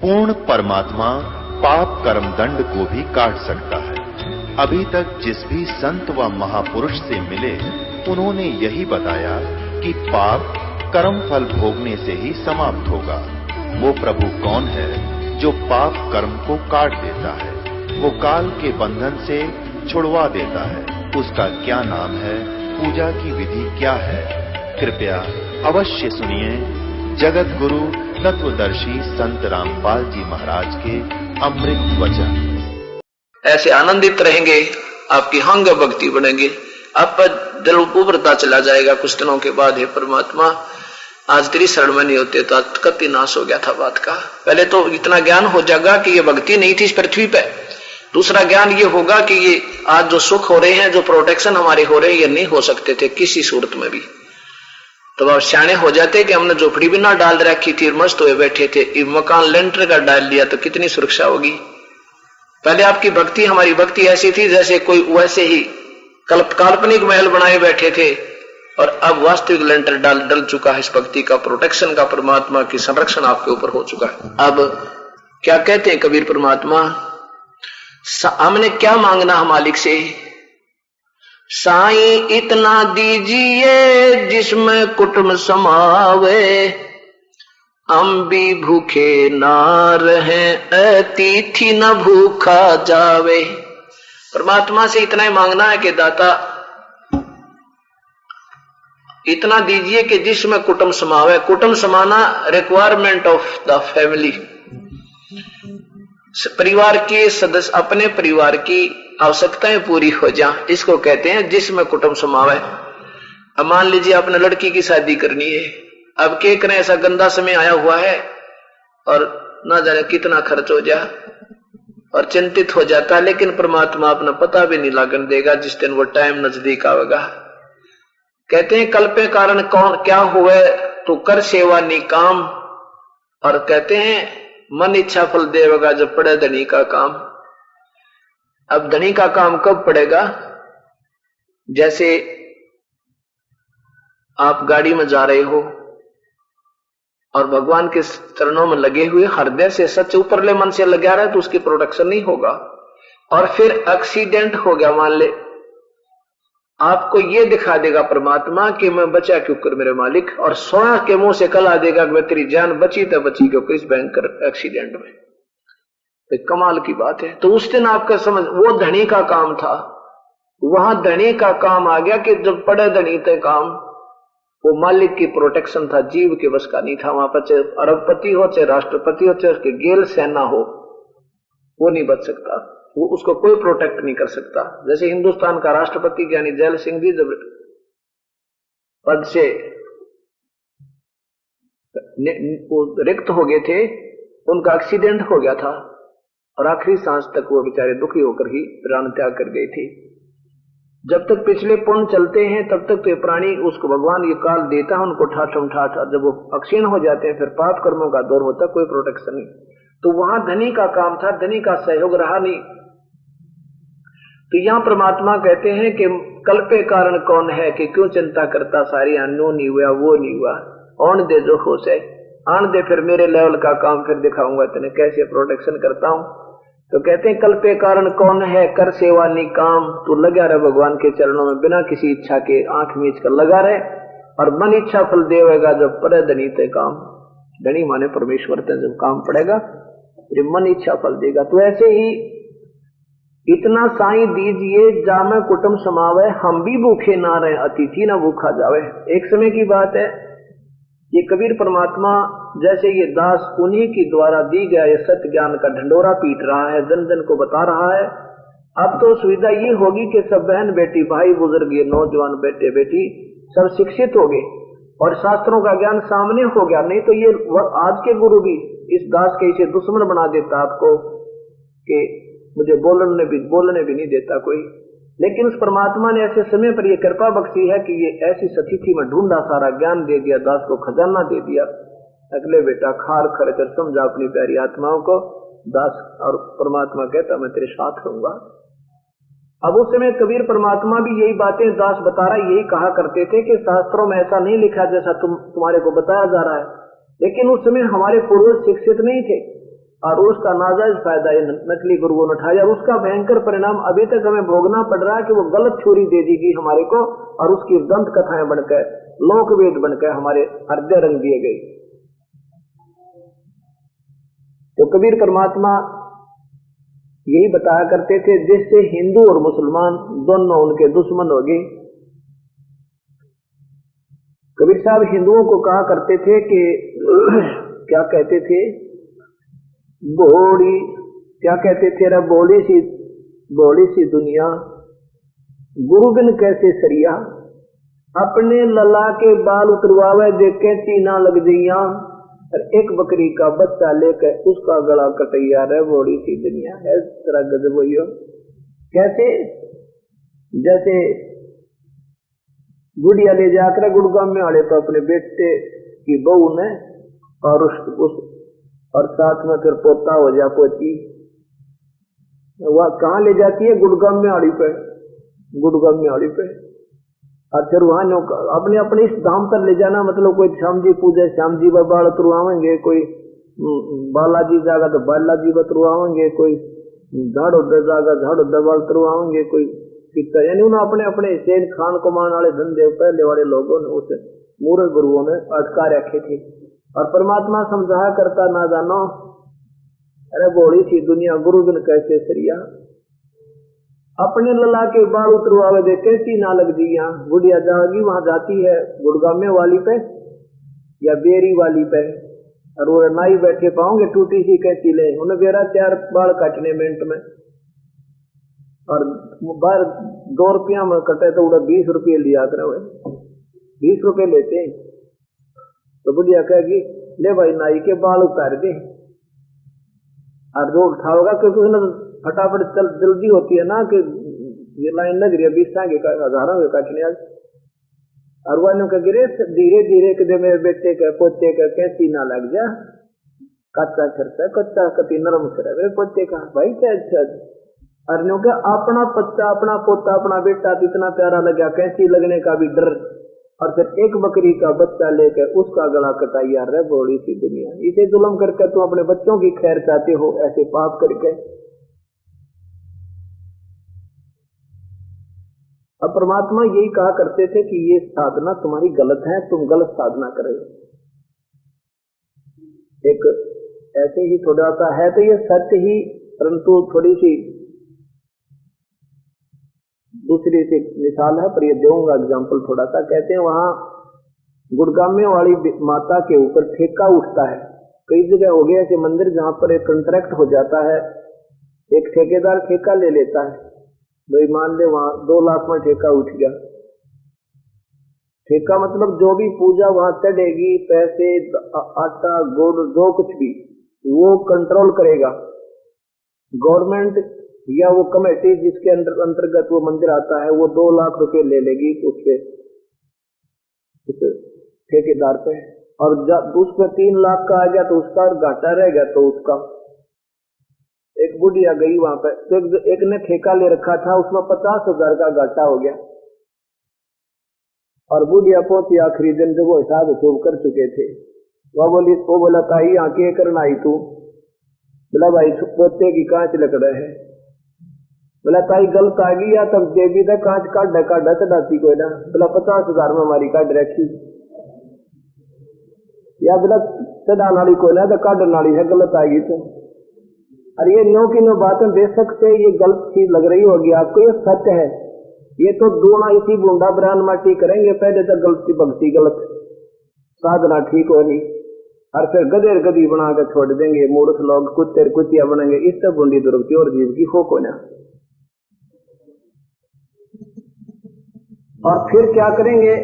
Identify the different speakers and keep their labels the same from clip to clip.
Speaker 1: पूर्ण परमात्मा पाप कर्म दंड को भी काट सकता है। अभी तक जिस भी संत व महापुरुष से मिले उन्होंने यही बताया कि पाप कर्म फल भोगने से ही समाप्त होगा। वो प्रभु कौन है जो पाप कर्म को काट देता है, वो काल के बंधन से छुड़वा देता है। उसका क्या नाम है, पूजा की विधि क्या है? कृपया अवश्य सुनिए जगत गुरु तत्वदर्शी संत रामपाल जी महाराज के अमृत वचन।
Speaker 2: ऐसे आनंदित रहेंगे, आपकी हंग भक्ति बढ़ेंगे, आप दिल उभरता चला जाएगा कुछ दिनों के बाद। हे परमात्मा, आज तेरी शरण में नहीं होते तो आज कति नाश हो गया था बात का। पहले तो इतना ज्ञान हो जाएगा कि ये भक्ति नहीं थी इस पृथ्वी पे। दूसरा ज्ञान ये होगा कि ये आज जो सुख हो रहे हैं, जो प्रोटेक्शन हमारे हो रहे हैं, ये नहीं हो सकते थे किसी सूरत में भी। तो अब सियाने हो जाते कि हमने झोपड़ी भी ना डाल रखी थी, मस्त हुए बैठे थे, मकान लेंटर का डाल लिया तो कितनी सुरक्षा होगी। पहले आपकी भक्ति, हमारी भक्ति ऐसी थी जैसे कोई वैसे ही काल्पनिक महल बनाए बैठे थे, और अब वास्तविक लेंटर डल चुका है। इस भक्ति का प्रोटेक्शन का, परमात्मा की संरक्षण आपके ऊपर हो चुका है। अब क्या कहते हैं कबीर परमात्मा, हमने क्या मांगना है मालिक से? साईं इतना दीजिए जिसमें कुटुंब समावे, हम भी भूखे ना रहे, अतिथि न भूखा जावे। परमात्मा से इतना ही मांगना है कि दाता इतना दीजिए कि जिसमें कुटुंब समावे। कुटुंब समाना रिक्वायरमेंट ऑफ द फैमिली, परिवार के सदस्य, अपने परिवार की आवश्यकताएं पूरी हो जाए, इसको कहते हैं जिसमें कुटुंब समावे। अब मान लीजिए आपने लड़की की शादी करनी है, अब क्या करें, ऐसा गंदा समय आया हुआ है और ना जाने कितना खर्च हो जाए, और चिंतित हो जाता है। लेकिन परमात्मा अपना पता भी नहीं लागन देगा जिस दिन वो टाइम नजदीक आवेगा। कहते हैं कल पे कारण कौन क्या हुए तो कर सेवा निकाम, और कहते हैं मन इच्छा फल देवेगा जब पड़े धनी का काम। अब धनी का काम कब पड़ेगा? जैसे आप गाड़ी में जा रहे हो और भगवान के चरणों में लगे हुए हृदय से सच ऊपरले मन से लगा रहा है तो उसकी प्रोटेक्शन नहीं होगा। और फिर एक्सीडेंट हो गया मान ले, आपको ये दिखा देगा परमात्मा कि मैं बचा क्यों कर मेरे मालिक, और सोना के मुंह से कला देगा कि तेरी जान बची तो बची क्यों इस भयंकर एक्सीडेंट में। एक कमाल की बात है। तो उस दिन आपका समझ, वो धनी का काम था, वहां धनी का काम आ गया कि जब पड़े धनी थे काम, वो मालिक की प्रोटेक्शन था, जीव के बस का नहीं था। वहां पर चाहे अरबपति हो, चाहे राष्ट्रपति हो, चाहे उसके गेल सेना हो, वो नहीं बच सकता, वो उसको कोई प्रोटेक्ट नहीं कर सकता। जैसे हिंदुस्तान का राष्ट्रपति ज्ञानी जैल सिंह जी जब पद से रिक्त हो गए थे, उनका एक्सीडेंट हो गया था और आखिरी सांस तक वो बेचारे दुखी होकर ही प्राण त्याग कर गए थे। जब तक पिछले पुण्य चलते हैं तब तक तो ये प्राणी, उसको भगवान ये काल देता है उनको ठाठम ठाठ, जब वो अक्षीण हो जाते हैं फिर पाप कर्मों का दौर होता, कोई प्रोटेक्शन नहीं। तो वहां धनी का काम था, धनी का सहयोग रहा नहीं। तो यहां परमात्मा कहते हैं कि कल पे कारण कौन है कि क्यों चिंता करता सारी, नो नहीं हुआ वो नहीं हुआ, आन दे जो खुश है, आन दे फिर मेरे लेवल का काम फिर दिखाऊंगा तेने कैसे प्रोटेक्शन करता हूं। तो कहते हैं कल पे कारण कौन है, कर सेवा निकाम, तू लगा रहे भगवान के चरणों में बिना किसी इच्छा के, आंख मीच कर लगा रहे, और मन इच्छा फल देवेगा जब पड़े धनी ते काम। धनी माने परमेश्वर ते जब काम पड़ेगा फिर मन इच्छा फल देगा। तो ऐसे ही इतना साईं दीजिए जामे कुटुंब समावे, हम भी भूखे ना रहे, अतिथि ना भूखा जावे। एक समय की बात है, ये कबीर परमात्मा जैसे ये दास उन्हीं की द्वारा दी गया ये सत्य ज्ञान का ढंडोरा पीट रहा है, जन जन को बता रहा है। अब तो सुविधा ये होगी कि सब बहन बेटी, भाई बुजुर्ग, ये नौजवान बेटे बेटी सब शिक्षित हो गए और शास्त्रों का ज्ञान सामने हो गया। नहीं तो ये आज के गुरु भी इस दास के इसे दुश्मन बना देता आपको कि मुझे बोलने भी नहीं देता कोई। लेकिन उस परमात्मा ने ऐसे समय पर यह कृपा बख्शी है कि ये ऐसी सतिथि में ढूंढा, सारा ज्ञान दे दिया, दास को खजाना दे दिया। अगले बेटा खार खर समझा अपनी प्यारी आत्माओं को, दास और परमात्मा कहता मैं तेरे साथ रहूंगा। अब उस समय कबीर परमात्मा भी यही बातें दास बता रहा, यही कहा करते थे कि शास्त्रों में ऐसा नहीं लिखा जैसा तुम्हारे को बताया जा रहा है। लेकिन उस समय हमारे पूर्वज शिक्षित नहीं थे, और उसका नाजायज फायदा नकली गुरुओं ने उठाया, उसका भयंकर परिणाम अभी तक हमें भोगना पड़ रहा है कि वो गलत छुरी दे दी गई हमारे को, और उसकी दंत कथाएं बनकर, लोकवेद बनकर हमारे हृदय रंग दिए गए। तो कबीर परमात्मा यही बताया करते थे, जिससे हिंदू और मुसलमान दोनों उनके दुश्मन हो गए। कबीर साहब हिंदुओं को कहा करते थे कि क्या कहते थे, बोड़ी, क्या कहते थे, रे बोड़ी सी दुनिया गुरु बिन कैसे सरिया, अपने लला के बाल उतरवावे देखे चीना लग जइया, और एक बकरी का बच्चा लेकर उसका गला कटैया, रे बोड़ी सी दुनिया है। तरह गजब हुई हो। कैसे, जैसे गुड़िया ले जाकर गुड़गांव में आड़े तो अपने बेटे की बहू ने, और साथ में फिर पोता हो जा पोती, वह कहाँ ले जाती है, गुड़गांव में आड़ी पे, गुड़गांव में आड़ी पे, और फिर वहां अपने अपने इस धाम पर ले जाना, मतलब कोई श्याम जी पूजे श्याम जी बाबा तुरवाएंगे, कोई बालाजी जागा तो बालाजी तुरवाएंगे, कोई झाड़ोदर जागा झाड़ोदर बाल तुरवाएंगे, कोई कितना, यानी उन्होंने अपने अपने सेन खान कमान वाले धंधे पहले वाले लोगों ने, उस मूर्ख गुरुओं ने अटका रखे थे। और परमात्मा समझाया करता, ना जानो अरे बोड़ी सी दुनिया गुरु बिन कैसे सरिया, अपने लला के बाल उतरवावे दे कैसी ना लग दिया। गुड़िया जागी वहां जाती है गुड़गामे वाली पे या बेरी वाली पे, और वो नाई बैठे पाओगे टूटी सी कैसी ले, उन्हें बेरा 4 बाल काटने मिनट में, और बाहर 2 रुपया में कटे तो उड़ा 20 रुपये लिया करे, 20 रुपये लेते। तो बुढ़िया कहेगी ले भाई नाई के बाल उतार दे, और जो उठाओगा क्योंकि उन्हें फटाफट जल्दी होती है ना, कि ये लाइन लग रही है 20 के हजारों के काटने आज, और वह कह धीरे धीरे कदे मेरे बेटे के पोते का कैसी ना लग जा, कच्चा खर्चा कच्चा कति नरम करे मेरे पोते का भाई क्या अच्छा, और अपना बच्चा अपना पोता अपना बेटा इतना प्यारा लगा, कैसी लगने का भी डर, और फिर एक बकरी का बच्चा लेकर उसका गला कटाइया, रे बोड़ी सी दुनिया। इसे जुल्म करके तुम अपने बच्चों की खैर चाहते हो, ऐसे पाप करके। अब परमात्मा यही कहा करते थे कि ये साधना तुम्हारी गलत है, तुम गलत साधना करोगे। एक ऐसे ही थोड़ा सा है तो ये सत्य ही, परंतु थोड़ी सी दूसरी सी मिसाल है, पर ये दूंगा एग्जाम्पल थोड़ा सा। कहते हैं वहां गुड़गामे वाली माता के ऊपर ठेका उठता है। कई जगह हो गया ऐसे मंदिर जहां पर एक कॉन्ट्रैक्ट हो जाता है, एक ठेकेदार ठेका ले लेता है, भाई मान ले वहां 2 लाख में ठेका उठ गया। ठेका मतलब जो भी पूजा वहां चढ़ेगी, पैसे आटा गुड़ जो कुछ भी, वो कंट्रोल करेगा गवर्नमेंट या वो कमेटी जिसके अंतर्गत वो मंदिर आता है। वो 2 लाख रुपए ले लेगी उसके ठेकेदार पे, और उस पर 3 लाख का आ गया तो उसका घाटा रह गया तो उसका। एक बुढ़िया गई वहां पे, तो एक ने ठेका ले रखा था, उसमें 50,000 का घाटा हो गया, और बुढ़िया पहुंची आखिरी दिन जब वो हिसाब खूब कर चुके थे। वो बोला ताई आके करना आई तू, बोला भाई पोते की कांच लग रहे है, बोला ताई गलत आ गई या तब देवी था कांच काढ़ा चढ़ाती कोई ना, बोला 50,000 में हमारी काढ़ रखी, या बोला चढ़ाने वाली कोई ना तो काढ़ने वाली है, गलत आ गई तो। अरे ये नो की नो बातें दे सकते, ये गलत चीज लग रही होगी आपको, ये सत्य है। ये तो दोना इसी बूंदा बरान माटी करेंगे, पहले तो गलती भक्ति गलत, साधना ठीक होनी, और फिर गधेर गधी बना कर छोड़ देंगे, मूर्ख लोग कुत्ते कुतिया बनेंगे, इससे बूंदी दुर्गति और जीव की फोक होना। और फिर क्या करेंगे,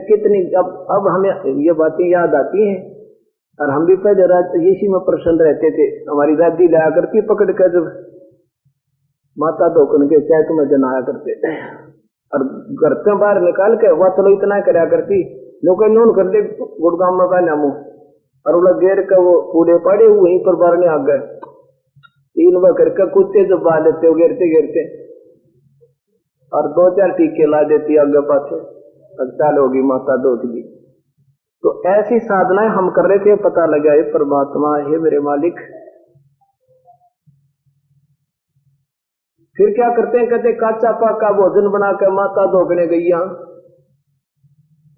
Speaker 2: कितनी अब हमें ये बातें याद आती हैं, और हम भी पहले इसी में प्रसन्न रहते थे। हमारी दादी लाया करती पकड़ कर, जब माता धोकन के चैत में जनाया करते, और घर से बाहर निकाल के वह चलो इतना कराया करती, लोग नोन कर दे गुड़गांव में का नामो, और वो घेर का वो पूरे पड़े वहीं पर बारने आ गए, 3 बार करके कुत्ते जब बा लेते हो घेरते घेरते, और 2-4 टीके ला देती आगे पाछे, चाल होगी माता धोक दी। तो ऐसी साधनाएं हम कर रहे थे, पता लगा ये परमात्मा है मेरे मालिक, फिर क्या करते हैं, कहते काचा पाका भोजन बना कर माता धोकने गईया,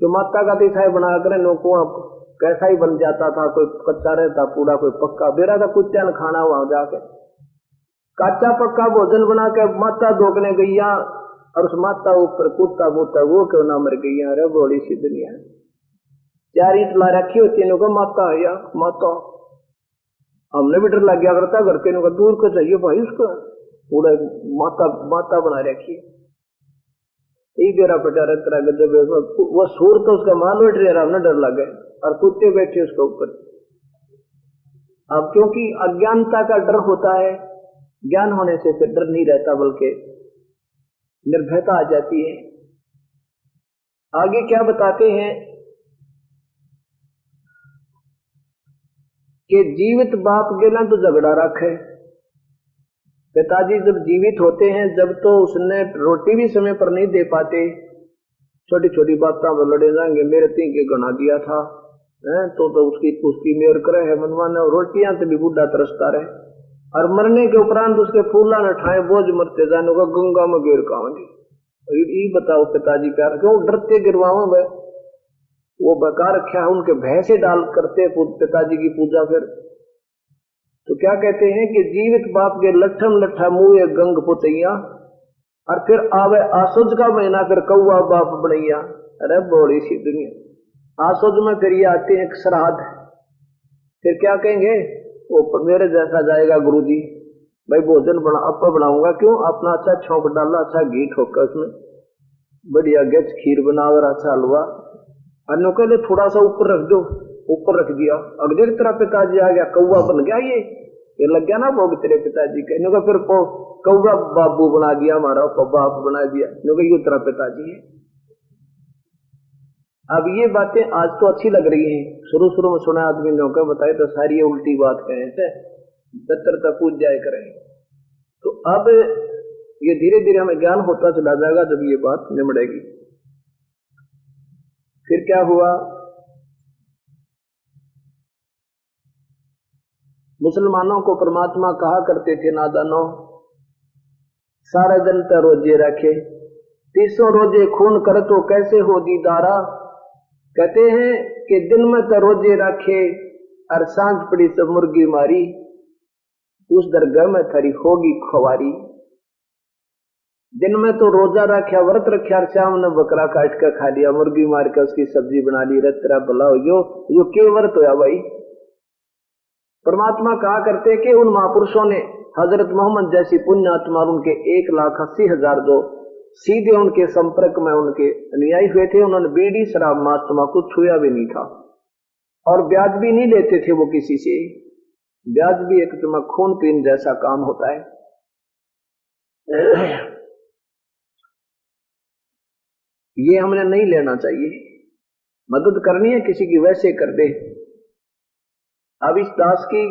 Speaker 2: तो माता का दिखाई बना कर लोगों कैसा ही बन जाता था, कोई कच्चा रहता पूरा, कोई पक्का बेरा का कुत्ता न खाना वहां जाके काचा पक्का भोजन बना के माता धोकने गईया, और उस माता ऊपर कुत्ता बोता वो क्यों ना मर गई। अरे बोली सी दुनिया, चार ईट ला रखी होती है माता है या माता, हमने भी डर लग गया करता घर के दूर को चाहिए भाई, उसको पूरा माता माता बना रखी एक बेरा पटा रहता गजब, वो सूर तो उसका माल बैठ रहा, हमने डर लग गए और कुत्ते बैठे उसके ऊपर। अब क्योंकि अज्ञानता का डर होता है, ज्ञान होने से फिर डर नहीं रहता बल्कि निर्भयता आ जाती है। आगे क्या बताते हैं कि जीवित बाप गेला तो झगड़ा रखे। पिताजी जब जीवित होते हैं, जब तो उसने रोटी भी समय पर नहीं दे पाते, छोटी छोटी बातों पर लड़े जाएंगे, मेरे तीन के गना दिया था तो उसकी मेयर करे है मनवाने, रोटियां तो भी बूढ़ा तरसता रहे, और मरने के उपरांत उसके फूला न ठाए बोझ मरते जाने का गंगा में गिर कांगे। ये बताओ पिताजी प्यार क्यों डरते गिरवाओ वे, वो बेकार रखा है, उनके भय से डाल करते पिताजी की पूजा। फिर तो क्या कहते हैं कि जीवित बाप के लठम लठा मुँह गंग पुतैया, और फिर आवे आसुज का महीना फिर कौआ बाप बनैया। अरे बोली सी दुनिया, आसुज में फिर ये आते हैं श्राद्ध, फिर क्या कहेंगे वो मेरे जैसा जाएगा गुरुजी, भाई भोजन आपका बनाऊंगा, क्यों अपना अच्छा छौंक डाला, अच्छा घी ठोका उसमें, बढ़िया गच खीर बनावर, अच्छा हलवा, अन्यों के लिए थोड़ा सा ऊपर रख दो, ऊपर रख दिया, अगले की तरह पिताजी आ गया, कौआ बन गया, ये लग गया ना भोग तेरे पिताजी के, इन्हों का फिर कौआ बाबू बना दिया, हमारा बाप बना दिया, इन्हों का ये तरह पिताजी है। अब ये बातें आज तो अच्छी लग रही हैं, शुरू शुरू में सुना आदमी ने होकर बताए तो सारी ये उल्टी बात कहे थे, दत्तर तक पूज जाए करें। तो अब ये धीरे धीरे हमें ज्ञान होता चला जाएगा जब ये बात निमड़ेगी। फिर क्या हुआ, मुसलमानों को परमात्मा कहा करते थे नादानों, सारा दिन तो रोजे रखे, 300 रोजे खून कर तो कैसे हो दीदारा। कहते हैं कि दिन में तो रोजे रखे और सांझ पड़ी सब मुर्गी मारी, उस दरगाह में थरी होगी खुवारी। दिन में तो रोजा रखा, व्रत रखा, और शाम ने बकरा काट कर खा लिया, मुर्गी मार कर उसकी सब्जी बना ली, रतरा भला हो यो के व्रत होया भाई। परमात्मा कहा करते कि उन महापुरुषों ने हजरत मोहम्मद जैसी पुण्य आत्मा, उनके 1,80,000 जो सीधे उनके संपर्क में उनके अनुयायी हुए थे, उन्होंने बीड़ी शराब मांस तंबाकू छुआ भी नहीं था, और ब्याज भी नहीं लेते थे वो किसी से। ब्याज भी एक तुम्हें खून पीन जैसा काम होता है। ये हमने नहीं लेना चाहिए, मदद करनी है किसी की वैसे कर दे। अब इस दास की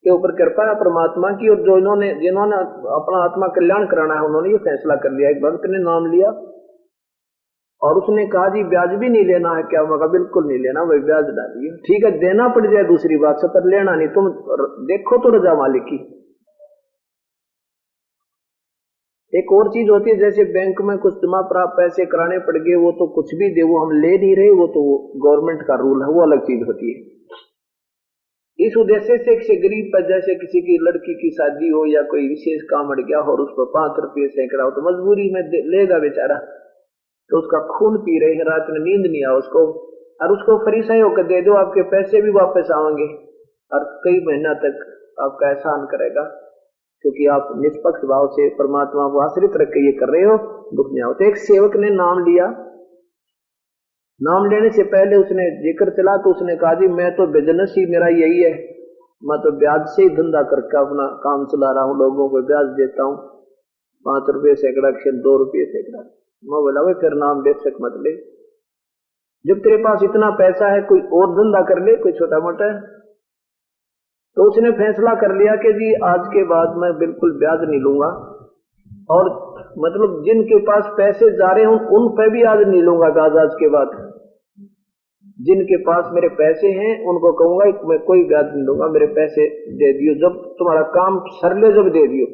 Speaker 2: के ऊपर कृपा है परमात्मा की, और जो जिन्होंने अपना आत्मा कल्याण कराना है उन्होंने ये फैसला कर लिया। एक भक्त ने नाम लिया और उसने कहा जी ब्याज भी नहीं लेना है क्या? मगर बिल्कुल नहीं लेना, वही ब्याज डालिए, ठीक है देना पड़ जाए दूसरी बात से, पर लेना नहीं। तुम देखो तो रजा मालिक की। एक और चीज होती है, जैसे बैंक में कुछ जमा प्राप्त पैसे कराने पड़ गए, वो तो कुछ भी दे, वो हम ले नहीं रहे, वो तो गवर्नमेंट का रूल है, वो अलग चीज होती है। इस उद्देश्य से किसी गरीब पर, जैसे किसी की लड़की की शादी हो या कोई विशेष काम अड़ गया हो और उस पर 5 रुपये सैकड़ा हो, तो मजबूरी में लेगा बेचारा, तो उसका खून पी रहे हैं, रात में नींद नहीं आ उसको, और उसको फरीसाई होकर दे दो, आपके पैसे भी वापस आएंगे और कई महीना तक आपका एहसान करेगा, क्योंकि आप निष्पक्ष भाव से परमात्मा को आश्रित रख के ये कर रहे हो, दुख नहीं आओ। तो एक सेवक ने नाम लिया, नाम लेने से पहले उसने जिक्र चला तो उसने कहा जी मैं तो बिजनेस ही मेरा यही है, मैं तो ब्याज से ही धंधा करके अपना काम चला रहा हूँ, लोगों को ब्याज देता हूँ, 5 रुपये सैकड़ा, 2 रुपये सैकड़ा। मैं बोला भाई फिर नाम बेशक मत ले, जब तेरे पास इतना पैसा है कोई और धंधा कर ले, कोई छोटा मोटा। तो उसने फैसला कर लिया कि जी आज के बाद मैं बिल्कुल ब्याज नहीं लूंगा, और मतलब जिनके पास पैसे जा रहे हैं उन पे भी आज नहीं लूंगा ब्याज। आज के बाद जिनके पास मेरे पैसे हैं उनको कहूंगा मैं कोई ब्याज नहीं लूंगा, मेरे पैसे दे दियो, जब तुम्हारा काम सरले जब दे दियो।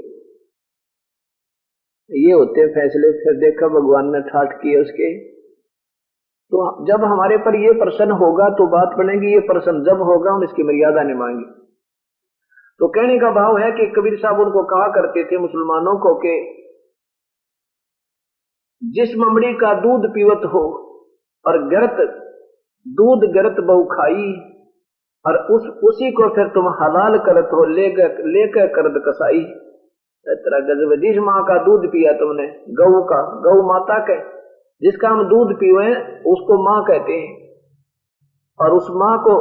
Speaker 2: ये होते हैं फैसले। फिर देखा भगवान ने ठाठ किए उसके। तो जब हमारे पर ये प्रश्न होगा तो बात बनेगी, ये प्रश्न जब होगा हम इसकी मर्यादा नहीं मांगे। तो कहने का भाव है कि कबीर साहब उनको कहा करते थे मुसलमानों को कि जिस ममड़ी का दूध पीवत हो और गरत दूध गरत बहु खाई, और उसी को फिर तुम हलाल करत हो लेकर करद कसाई। तेरा गजब, जिस माँ का दूध पिया तुमने, गऊ का, गऊ माता के, जिसका हम दूध पीवे उसको माँ कहते हैं, और उस माँ को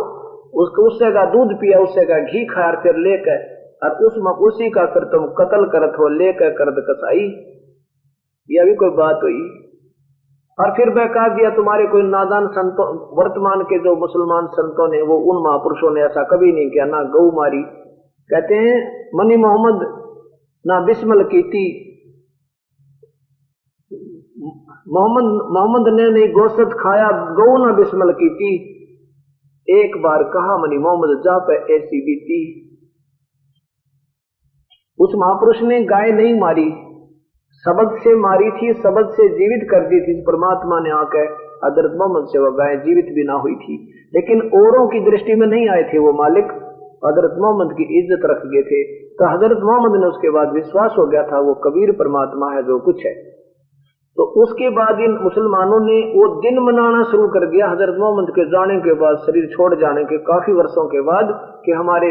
Speaker 2: उससे का दूध पिया, उससे का घी खाया, फिर लेकर और उसी का फिर तुम कत्ल करत हो लेकर करद कसाई। यह भी कोई बात हुई। और फिर बहका दिया तुम्हारे कोई नादान संतों, वर्तमान के जो मुसलमान संतों ने, वो उन महापुरुषों ने ऐसा कभी नहीं किया, ना गौ मारी। कहते हैं मनी मोहम्मद ना बिस्मल कीती, मोहम्मद ने नहीं गोश्त खाया, गौ ना बिस्मल कीती। एक बार कहा मनी मोहम्मद जा पे ऐसी बीती। उस महापुरुष ने गाय नहीं मारी, शब्द से मारी थी, शब्द से जीवित कर दी थी। परमात्मा ने आकर हजरत मोहम्मद से वह गाय जीवित भी ना हुई थी, लेकिन औरों की दृष्टि में नहीं आए थे वो मालिक, हजरत मोहम्मद की इज्जत रख गए थे। तो हजरत मोहम्मद ने उसके बाद विश्वास हो गया था वो कबीर परमात्मा है जो कुछ है। तो उसके बाद इन मुसलमानों ने वो दिन मनाना शुरू कर दिया हजरत मोहम्मद के जाने के बाद, शरीर छोड़ जाने के काफी वर्षों के बाद, कि हमारे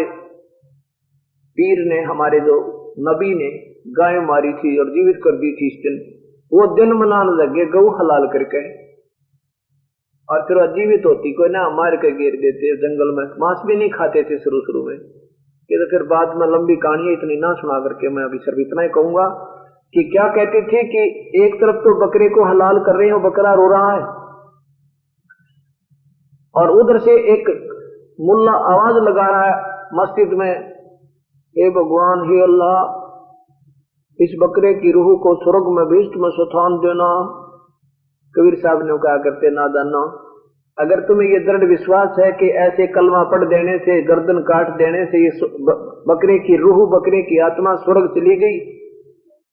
Speaker 2: पीर ने, हमारे जो नबी ने गाय मारी थी और जीवित कर दी थी इस दिन। वो दिन मनाने लगे गऊ हलाल करके, और फिर जीवित होती कोई ना मार के गिर देते जंगल में। मांस भी नहीं खाते थे शुरू में, ये तो फिर बाद में लंबी कहानी है, इतनी ना सुना करके मैं अभी सिर्फ इतना ही कहूंगा कि क्या कहते थे कि एक तरफ तो बकरे को हलाल कर रहे हैं, बकरा रो रहा है, और उधर से एक मुल्ला आवाज लगा रहा है मस्जिद में, हे भगवान, हे अल्लाह, इस बकरे की रूह को स्वर्ग में बेस्ट में स्थान देना। कबीर साहब ने कहा करते नादानो, अगर तुम्हें ये दृढ़ विश्वास है कि ऐसे कलमा पढ़ देने से, गर्दन काट देने से ये बकरे की रूह, बकरे की आत्मा स्वर्ग चली गई,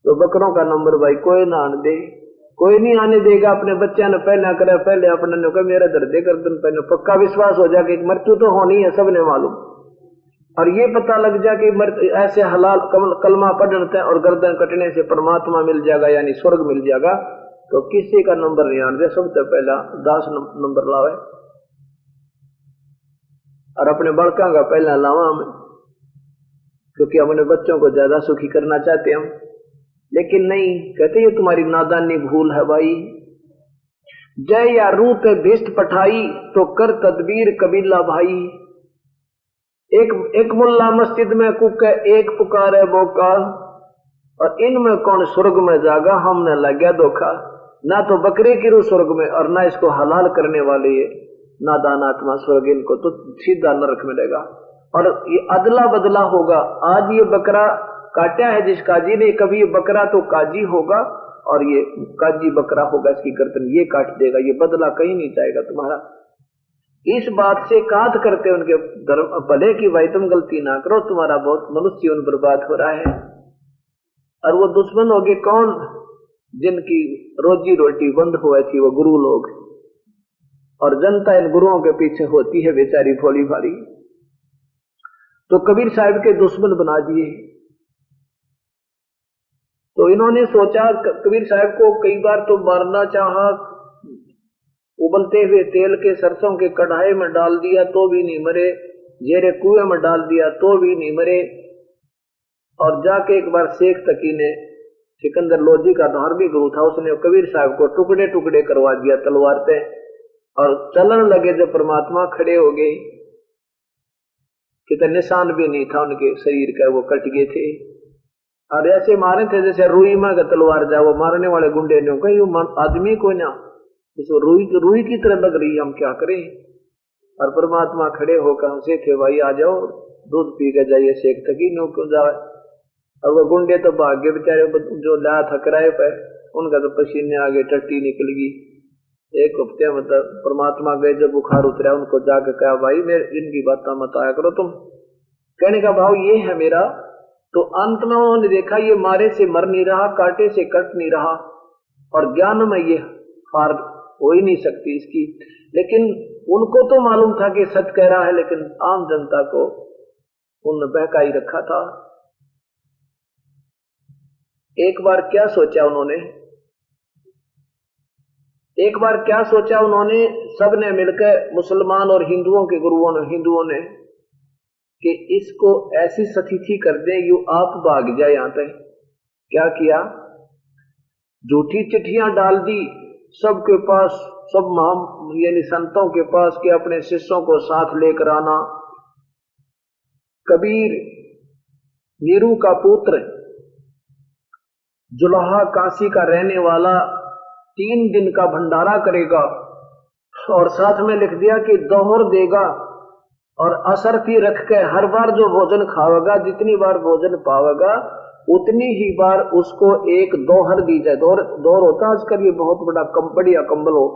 Speaker 2: तो बकरों का नंबर भाई कोई ना आने दे, कोई नहीं आने देगा। अपने बच्चे ने पहले करे, पहले अपने ने कहा मेरा दर्द गर्दन पहले, पक्का विश्वास हो जाए कि मृत्यु तो होनी है, सबने मालूम, और ये पता लग जाए कि ऐसे हलाल कलमा पढ़ने और गर्दन कटने से परमात्मा मिल जाएगा, यानी स्वर्ग मिल जाएगा, तो किसी का नंबर नहीं आने दे। सबसे पहला 10 नंबर लावे और अपने बड़का का पहला लावा हमें, क्योंकि अपने बच्चों को ज्यादा सुखी करना चाहते हम। लेकिन नहीं, कहते ये तुम्हारी नादानी भूल है भाई। जय या रू पे भिष्ट पठाई, तो कर तदबीर कबीला भाई। एक मुल्ला मस्जिद में कुक, एक पुकारे बोका, और इनमें कौन स्वर्ग में जागा, हमने लग गया धोखा। ना तो बकरे की रूह स्वर्ग में, और ना इसको हलाल करने वाले ये नादान आत्मा स्वर्ग, इनको तो सीधा नरक मिलेगा। और ये अदला बदला होगा। आज ये बकरा काटा है जिस काजी ने, कभी ये बकरा तो काजी होगा और ये काजी बकरा होगा, इसकी गर्दन ये काट देगा। ये बदला कहीं नहीं जाएगा तुम्हारा। इस बात से काट करते उनके धर्म भले की भाई तुम गलती ना करो, तुम्हारा बहुत मनुष्य जीवन बर्बाद हो रहा है। और वो दुश्मन हो गए कौन, जिनकी रोजी रोटी बंद हुई थी, वो गुरु लोग, और जनता इन गुरुओं के पीछे होती है बेचारी भोली भाली। तो कबीर साहब के दुश्मन बना दिए। तो इन्होंने सोचा, कबीर साहब को कई बार तो मारना चाहा, उबलते हुए तेल के सरसों के कढ़ाई में डाल दिया तो भी नहीं मरे, जेरे कुएं में डाल दिया तो भी नहीं मरे। और जाके एक बार शेख तकी ने, सिकंदर लोधी का धार्मिक गुरु था, उसने कबीर साहब को टुकड़े टुकड़े करवा दिया तलवार पे, और चलन लगे जब परमात्मा खड़े हो गए, कितना निशान भी नहीं था उनके शरीर का, वो कट गए थे। और ऐसे मारे थे जैसे रुई में तलवार जाए, वो मारने वाले गुंडे ने कहा आदमी को ना, इसको रुई की तरह लग रही है, हम क्या करें। और परमात्मा खड़े होकर हंसे थे, भाई आ जाओ दूध पी के जाइए, शेख तकी नो क्यों जाए। और वो गुंडे तो भाग्य बेचारे जो लाया था किराए पर, उनका तो पसीने आगे टट्टी निकल गई। एक हफ्ते मतलब परमात्मा गए, जब बुखार उतरा उनको जाकर कहा, भाई मेरे इनकी बात मत आया करो तुम। कहने का भाव ये है मेरा तो अंत में उन्होंने देखा ये मारे से मर नहीं रहा, कांटे से कट नहीं रहा, और ज्ञान में ये हार हो ही नहीं सकती इसकी। लेकिन उनको तो मालूम था कि सच कह रहा है, लेकिन आम जनता को उन्होंने बहका ही रखा था। एक बार क्या सोचा उन्होंने, सबने मिलकर, मुसलमान और हिंदुओं के हिंदुओं ने कि इसको ऐसी सतिथि कर दे यू आप भाग जाए यहां तक। क्या किया, झूठी चिट्ठियां डाल दी सबके पास, सब यानी संतों के पास कि अपने शिष्यों को साथ लेकर आना। कबीर नीरू का पुत्र, जुलाहा काशी का रहने वाला 3 दिन का भंडारा करेगा, और साथ में लिख दिया कि दोहर देगा, और असर भी रख के हर बार जो भोजन खावेगा, जितनी बार भोजन पावेगा उतनी ही बार उसको एक दोहर दी जाए। दोहर होता है आजकल ये बहुत बड़ा बढ़िया कंबल हो,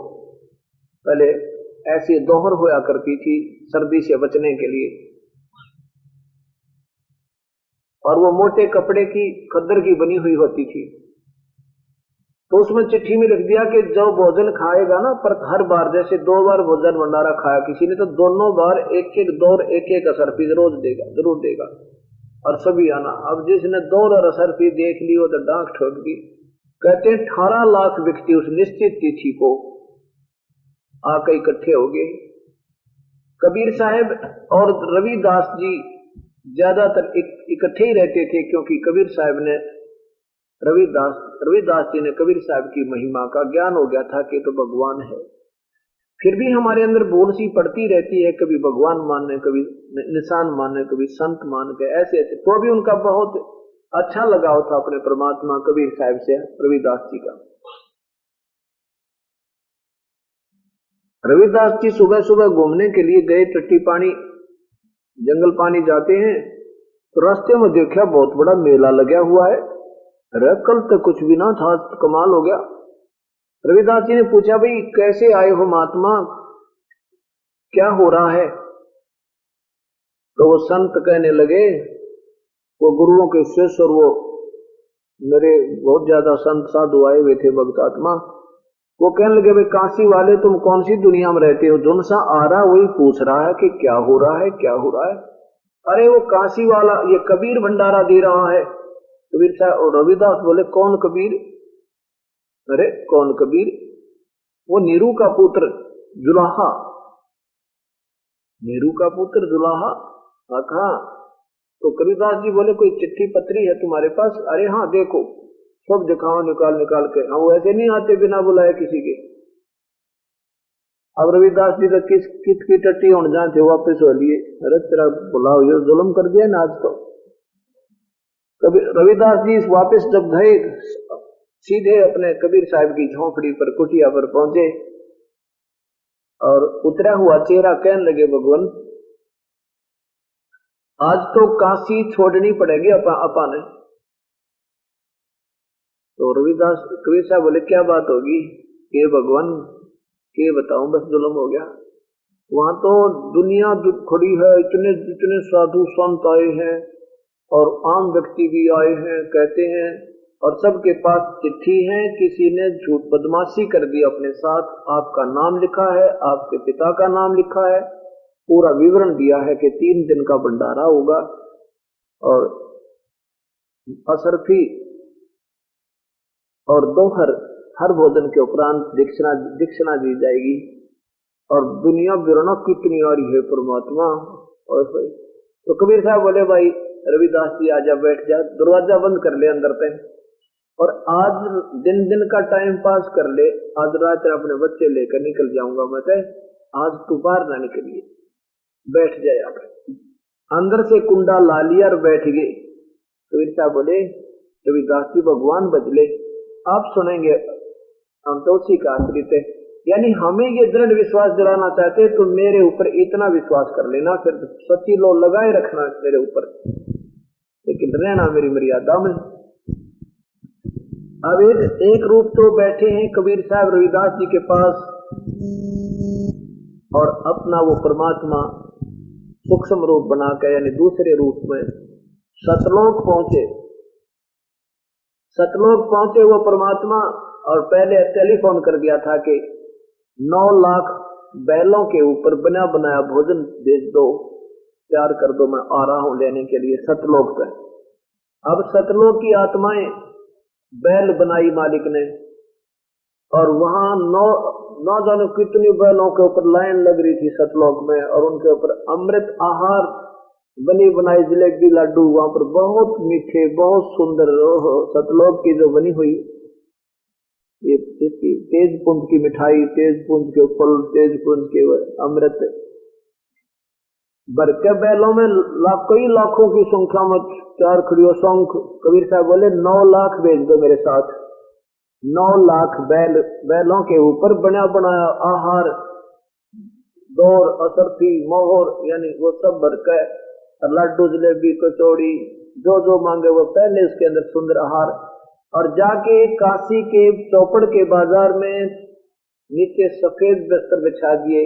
Speaker 2: पहले ऐसी दोहर होया करती थी सर्दी से बचने के लिए, और वो मोटे कपड़े की खद्दर की बनी हुई होती थी। तो उसमें चिट्ठी में लिख दिया कि जो भोजन खाएगा ना, पर हर बार जैसे 2 बार भोजन भंडारा खाया किसी ने, तो दोनों बार एक दौर एक असरफी जरूर देगा, और सभी आना। अब जिसने दौर और असरफी देख ली वो तो डांक ठोक दी। कहते 18 लाख व्यक्ति उस निश्चित तिथि को आकर इकट्ठे हो गए। कबीर साहब और रविदास जी ज्यादातर इकट्ठे ही रहते थे, क्योंकि कबीर साहब ने रविदास जी ने कबीर साहब की महिमा का ज्ञान हो गया था कि तो भगवान है। फिर भी हमारे अंदर भूल सी पड़ती रहती है, कभी भगवान मानने, कभी निशान मानने, कभी संत मान के, ऐसे तो भी उनका बहुत अच्छा लगाव था अपने परमात्मा कबीर साहब से, रविदास जी का। रविदास जी सुबह सुबह घूमने के लिए गए, टट्टी पानी जंगल पानी जाते हैं, तो रास्ते में देखा बहुत बड़ा मेला लगा हुआ है। अरे कल तक कुछ भी ना था, कमाल हो गया। रविदास जी ने पूछा, भाई कैसे आए हो महात्मा, क्या हो रहा है? तो वो संत कहने लगे, वो गुरुओं के शिष्य और वो मेरे बहुत ज्यादा संत साधु आए हुए थे, भक्त आत्मा। वो कहने लगे, भाई काशी वाले तुम कौन सी दुनिया में रहते हो, जोन सा आ रहा वही पूछ रहा है कि क्या हो रहा है, क्या हो रहा है। अरे वो काशी वाला ये कबीर भंडारा दे रहा है। कबीर साहब और रविदास बोले, कौन कबीर? अरे कौन कबीर? वो नीरू का पुत्र जुलाहा। नीरू का पुत्र जुलाहा? हाँ। तो कबीरदास जी बोले, कोई चिट्ठी पत्री है तुम्हारे पास? अरे हाँ देखो, सब दिखाओ निकाल के। हम वैसे नहीं आते बिना बुलाए किसी के। अब रविदास जी का किसकी टट्टी होने जाते वापस हो लिए। अरे तेरा बुलाओ, ये जुल्म कर दिया ना आज तो। कभी रविदास जी वापस जब गए, सीधे अपने कबीर साहब की झोंपड़ी पर, कुटिया पर पहुंचे, और उतरा हुआ चेहरा कहने लगे, भगवान आज तो काशी छोड़नी पड़ेगी अपा ने। तो रविदास कबीर साहब बोले, क्या बात होगी? ये भगवान के बताऊं, बस जुल्म हो गया। वहां तो दुनिया खड़ी है, इतने साधु संत आए हैं और आम व्यक्ति भी आए हैं, कहते हैं, और सबके पास चिट्ठी है। किसी ने झूठ बदमाशी कर दी अपने साथ, आपका नाम लिखा है, आपके पिता का नाम लिखा है, पूरा विवरण दिया है कि 3 दिन का भंडारा होगा, और असरफी और दोहर हर भोजन के उपरांत दीक्षिणा दी जाएगी। और दुनिया विवरण कितनी आ रही है परमात्मा। और तो कबीर साहब बोले, भाई रविदास जी आजा, बैठ जा, दरवाजा बंद कर ले अंदर पे, और आज दिन का टाइम पास कर ले। आज रात अपने बच्चे लेकर निकल जाऊंगा मैं, आज तू बाहर ना निकलिए, बैठ जाए। आप अंदर से कुंडा ला लिया और बैठ गए। कबीर साहब बोले, रविदास जी भगवान बदले, आप सुनेंगे, हम तो उसी का आश्रित है। यानी हमें ये दृढ़ विश्वास दिलाना चाहते तो मेरे ऊपर इतना विश्वास कर लेना, फिर सच्ची लो लगाए रखना मेरे ऊपर, लेकिन रहना मेरी मर्यादा में। अब एक रूप तो बैठे हैं कबीर साहब रविदास जी के पास, और अपना वो परमात्मा सूक्ष्म रूप बना के, यानी दूसरे रूप में सतलोक पहुंचे। सतलोक पहुंचे वो परमात्मा, और पहले टेलीफोन कर दिया था कि 9 लाख बैलों के ऊपर बना बनाया भोजन भेज दो, तैयार कर दो, मैं आ रहा हूं लेने के लिए सतलोक पर। अब सतलोक की आत्माएं बैल बनाई मालिक ने, और वहां नौ जाने कितनी बैलों के ऊपर लाइन लग रही थी सतलोक में, और उनके ऊपर अमृत आहार बनी बनाई जलेबी लड्डू वहां पर बहुत मीठे बहुत सुंदर। सतलोक की जो बनी हुई ये तेज पुंज की मिठाई, तेज पुंज के फल, तेज पुंज के अमृत भर के बैलों में कई लाखों की संख्या में चार खड़ियों शंख। कबीर साहब बोले 9 लाख भेज दो मेरे साथ। 9 लाख बैलों के ऊपर बना बनाया आहार, दौर असरफी मोहर यानी वो सब भर के, लड्डू जलेबी कचौड़ी जो जो मांगे वो पहले उसके अंदर सुंदर आहार। और जाके काशी के चौपड़ के बाजार में नीचे सफेद बिस्तर बिछा दिए,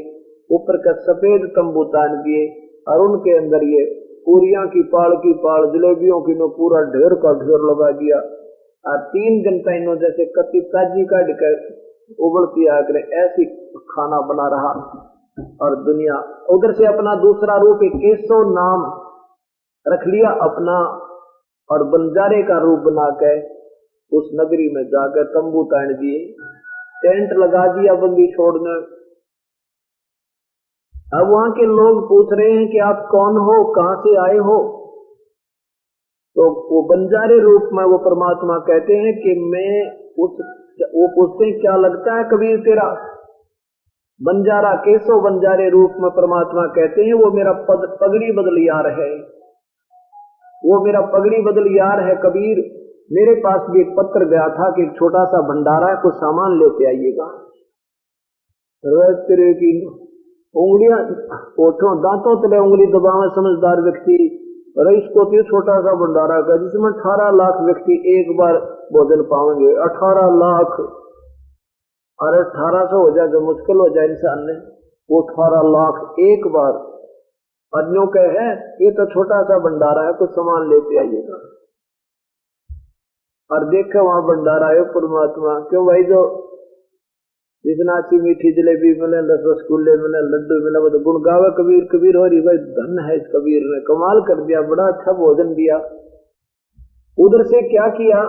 Speaker 2: ऊपर का सफेद तंबू तान दिए, और उनके अंदर ये पूरियां की पाड़ जलेबियों की नो पूरा ढेर का ढेर लगा दिया। और 3 घंटा इन्हों जैसे कति ताजी काट कर उबलती आकर ऐसी खाना बना रहा। और दुनिया उधर से अपना दूसरा रूप एक केशव नाम रख लिया अपना, और बंजारे का रूप बनाकर उस नगरी में जाकर तंबू तान दिए, टेंट लगा दिया बंदी छोड़ने। अब वहां के लोग पूछ रहे हैं कि आप कौन हो, कहां से आए हो? तो वो बंजारे रूप में वो परमात्मा कहते हैं कि मैं वो पूछते हैं क्या लगता है कबीर तेरा? बंजारा केशव बंजारे रूप में परमात्मा कहते हैं वो मेरा पगड़ी बदलियार है, वो मेरा पगड़ी बदलियार है कबीर। मेरे पास भी एक पत्र गया था कि एक छोटा सा भंडारा है, कुछ सामान लेते आइएगा। तेरे की उंगलियां ओठों दांतों तले उंगली दबावे समझदार व्यक्ति, रईस को छोटा सा भंडारा का जिसमें 18 लाख व्यक्ति एक बार भोजन पाएंगे। 18 लाख, अरे 1800 हो जाए जो मुश्किल हो जाए इंसान ने, वो 18 लाख एक बार। अन्यों के है ये तो छोटा सा भंडारा है, कुछ सामान लेते आइएगा। और देखा वहां भंडारा है परमात्मा, क्यों भाई जो जितना अच्छी मीठी जलेबी मिले, रसगुल्ले मिले, लड्डू मिले, वो तो गुण गावे कबीर कबीर हो रही। भाई धन है इस कबीर ने, कमाल कर दिया, बड़ा अच्छा भोजन दिया। उधर से क्या किया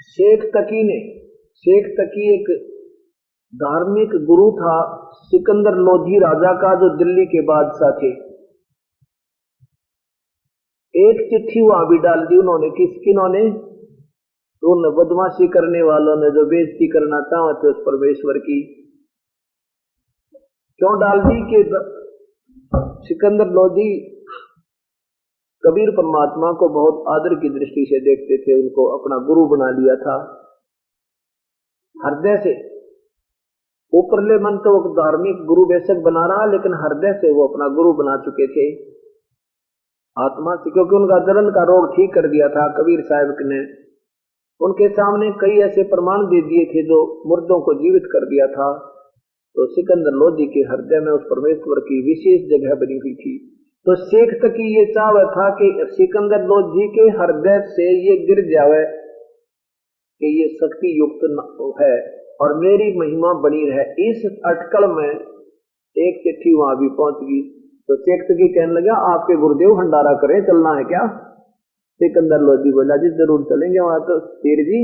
Speaker 2: शेख तकी एक धार्मिक गुरु था सिकंदर लोधी राजा का, जो दिल्ली के बादशाह थे। एक चिट्ठी वहां भी डाल दी उन्होंने, किन्होंने? तो उन बदमाशी करने वालों ने जो बेइज्जती करना चाहते उस परमेश्वर की, क्यों डाल दी कि सिकंदर लोधी कबीर परमात्मा को बहुत आदर की दृष्टि से देखते थे, उनको अपना गुरु बना लिया था हृदय से। ऊपरले मन तो वो धार्मिक गुरु बेशक बना रहा, लेकिन हृदय से वो अपना गुरु बना चुके थे आत्मा से, क्योंकि उनका जलन का रोग ठीक कर दिया था कबीर साहब ने। उनके सामने कई ऐसे प्रमाण दे दिए थे जो मुर्दों को जीवित कर दिया था। तो सिकंदर लोधी के हृदय में उस परमेश्वर की विशेष जगह बनी हुई थी। तो शेख तकी ये चाव था कि सिकंदर लोधी के हृदय से ये गिर जावे कि ये शक्ति युक्त है और मेरी महिमा बनी रहे। इस अटकल में एक चिट्ठी वहां भी पहुंच गई। तो शेख तकी कहने लगा आपके गुरुदेव भंडारा करें, चलना है क्या? सिकंदर लोधी बोला जी जरूर चलेंगे वहां। तो शेर जी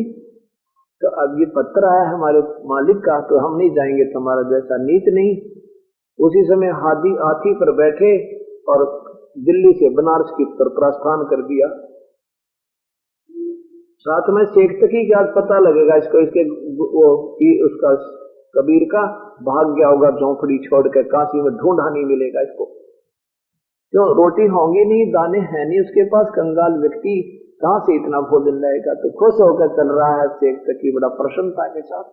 Speaker 2: तो अब ये पत्र आया हमारे मालिक का, तो हम नहीं जाएंगे, तुम्हारा जैसा नीच नहीं। उसी समय हाथी पर बैठे और दिल्ली से बनारस की तरफ प्रस्थान कर दिया। साथ में शेख तकी क्या पता लगेगा इसको, उसका कबीर का भाग गया होगा झोंपड़ी छोड़ के, काशी में ढूंढा नहीं मिलेगा इसको। क्यों? रोटी होंगी नहीं, दाने हैं नहीं उसके पास, कंगाल व्यक्ति कहां से इतना भोजन लाएगा। तो खुश होकर चल रहा है शेख तकी बड़ा प्रसन्नता के साथ।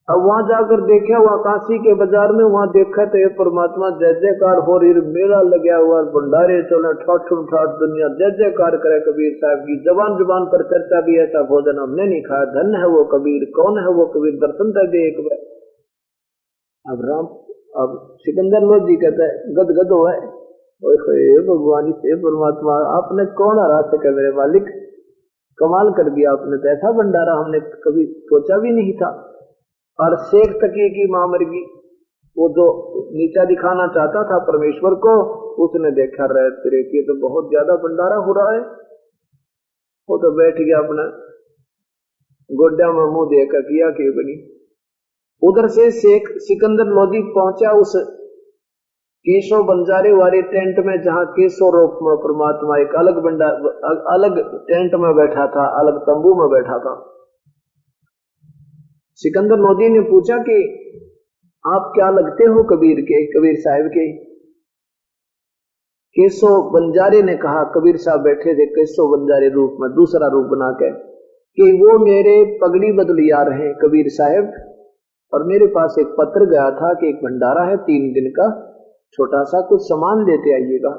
Speaker 2: अब वहां जाकर देखा, वहां काशी के बाजार में वहां देखा तो ये परमात्मा जय जयकार हो रही, मेला लगा हुआ, भंडारे चले, ठाठ दुनिया जय जयकार करे कबीर साहब की। जबान पर चर्चा भी, ऐसा भोजन हमने नहीं खाया, धन है वो कबीर, कौन है वो कबीर, दर्शन कर दे एक बार। अब सिकंदर लोधी कहता है गदगद हो है, भगवान से परमात्मा आपने कौन हरा सके मेरे मालिक, कमाल कर दिया आपने, तो ऐसा भंडारा हमने कभी सोचा भी नहीं था। और शेख तकिए की मां मर गई, वो जो नीचा दिखाना चाहता था परमेश्वर को, उसने देखा रहे तेरे की तो बहुत ज्यादा भंडारा हो रहा है, वो तो बैठ गया अपना गोड्या में मुंह देकर किया कि बनी। उधर से शेख सिकंदर लोधी पहुंचा उस केशव बंजारे वाले टेंट में, जहां केशव रूप में परमात्मा एक अलग टेंट में बैठा था, अलग तंबू में बैठा था। सिकंदर लोधी ने पूछा कि आप क्या लगते हो कबीर के, कबीर साहब के? केशव बंजारे ने कहा, कबीर साहब बैठे थे केशव बंजारे रूप में, दूसरा रूप बना के, कि वो मेरे पगड़ी बदलियार हैं कबीर साहब, और मेरे पास एक पत्र गया था कि एक भंडारा है 3 दिन का, छोटा सा कुछ सामान लेते आइएगा।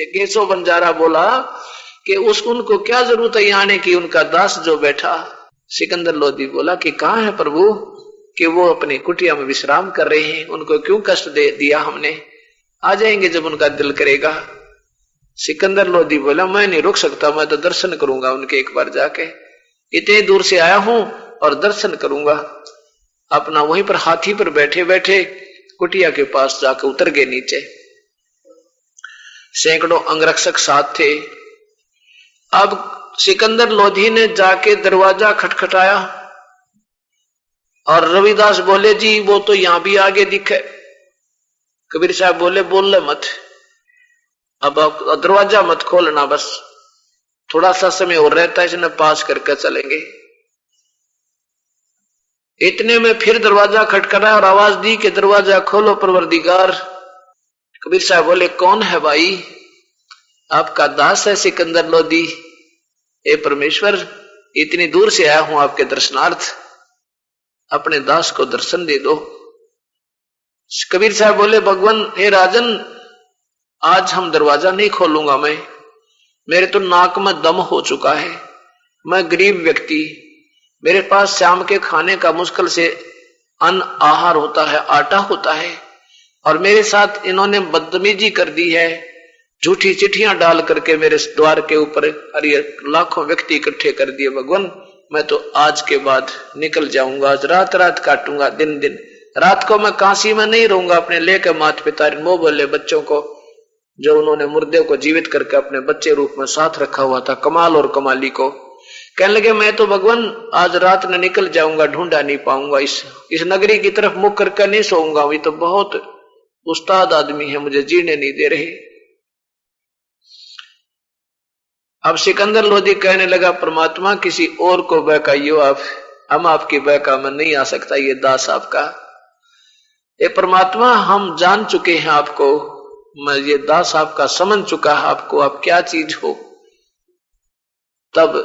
Speaker 2: केशव बंजारा बोला कि उनको क्या जरूरत है यहाँ आने की, उनका दास जो बैठा। सिकंदर लोधी बोला कि कहाँ है प्रभु, कि वो अपनी कुटिया में विश्राम कर रहे हैं, उनको क्यों कष्ट दे दिया हमने, आ जाएंगे जब उनका दिल करेगा। सिकंदर लोधी बोला मैं नहीं रुक सकता, मैं तो दर्शन करूंगा उनके एक बार जाके, इतने दूर से आया हूं और दर्शन करूंगा। अपना वहीं पर हाथी पर बैठे बैठे कुटिया के पास जाकर उतर गए नीचे। सैकड़ों अंगरक्षक साथ थे। अब सिकंदर लोधी ने जाके दरवाजा खटखटाया और रविदास बोले जी वो तो यहां भी आगे दिखे। कबीर साहब बोले बोल ले मत, अब दरवाजा मत खोलना, बस थोड़ा सा समय और रहता है, इसने पास करके चलेंगे। इतने में फिर दरवाजा खटखटाया और आवाज दी कि दरवाजा खोलो परवरदिगार। कबीर साहब बोले कौन है भाई? आपका दास है सिकंदर लोधी। ए परमेश्वर, इतनी दूर से आया हूं आपके दर्शनार्थ, अपने दास को दर्शन दे दो। कबीर साहब बोले भगवान हे राजन, आज हम दरवाजा नहीं खोलूंगा मैं, मेरे तो नाक में दम हो चुका है, मैं गरीब व्यक्ति, मेरे पास शाम के खाने का मुश्किल से अन्न आहार होता है, आटा होता है, और मेरे साथ इन्होंने बदतमीजी कर दी है, झूठी चिट्ठियां डाल करके मेरे द्वार के ऊपर लाखों व्यक्ति इकट्ठे कर दिए। भगवान मैं तो आज के बाद निकल जाऊंगा, आज रात रात काटूंगा, दिन दिन, रात को मैं काशी में नहीं रहूंगा, अपने लेकर माता पिता मोह बोले बच्चों को, जो उन्होंने मुर्दे को जीवित करके अपने बच्चे रूप में साथ रखा हुआ था, कमाल और कमाली को। कहने लगे मैं तो भगवान आज रात न निकल जाऊंगा, ढूंढा नहीं पाऊंगा, इस नगरी की तरफ मुख करके नहीं सोऊंगा, ये तो बहुत उस्ताद आदमी है, मुझे जीने नहीं दे रहे। अब सिकंदर लोधी कहने लगा परमात्मा किसी और को बहकाइयो आप, हम आपकी बहका में नहीं आ सकता, ये दास आपका। ये परमात्मा हम जान चुके हैं आपको, मैं ये दास आपका समझ चुका है आपको, आप क्या चीज हो। तब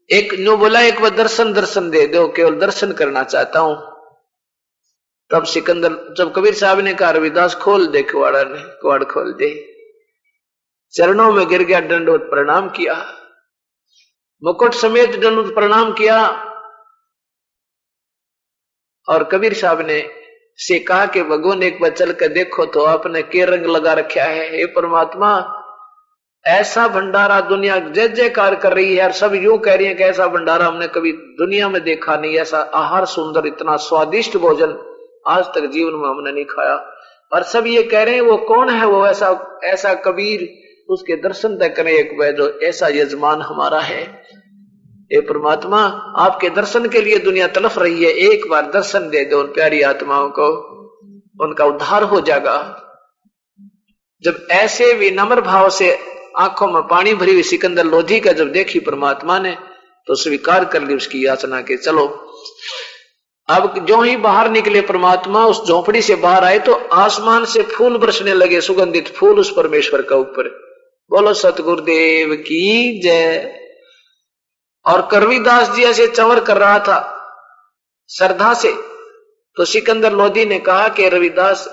Speaker 2: एक नो बोला एक बार दर्शन दे दो, केवल दर्शन करना चाहता हूं। तब सिकंदर, जब कबीर साहब ने कहा रविदास खोल दे कुआड़ा, ने कुआड़ खोल दे, चरणों में गिर गया, दंडवत प्रणाम किया, मुकुट समेत दंडवत प्रणाम किया। और कबीर साहब ने से कहा कि भगवान एक बार चल कर देखो तो आपने के रंग लगा रखा है। हे परमात्मा, ऐसा भंडारा दुनिया जय जयकार कर रही है और सब यूं कह रही है कि ऐसा भंडारा हमने कभी दुनिया में देखा नहीं, ऐसा आहार सुंदर, इतना स्वादिष्ट भोजन आज तक जीवन में हमने नहीं खाया। और सब ये कह रहे हैं वो कौन है, वो ऐसा कबीर, उसके दर्शन तक करें एक बार, जो ऐसा यजमान हमारा है। हे परमात्मा, आपके दर्शन के लिए दुनिया तड़फ रही है, एक बार दर्शन दे दो उन प्यारी आत्माओं को, उनका उद्धार हो जाएगा। जब ऐसे विनम्र भाव से आंखों में पानी भरी हुई सिकंदर लोधी का जब देखी परमात्मा ने, तो स्वीकार कर ली उसकी याचना के चलो। अब जो ही बाहर निकले परमात्मा, उस झोपड़ी से बाहर आए तो आसमान से फूल बरसने लगे, सुगंधित फूल उस परमेश्वर का ऊपर। बोलो सतगुरुदेव की जय। और करवीदास जी ऐसे चंवर कर रहा था श्रद्धा से, तो सिकंदर लोधी ने कहा कि रविदास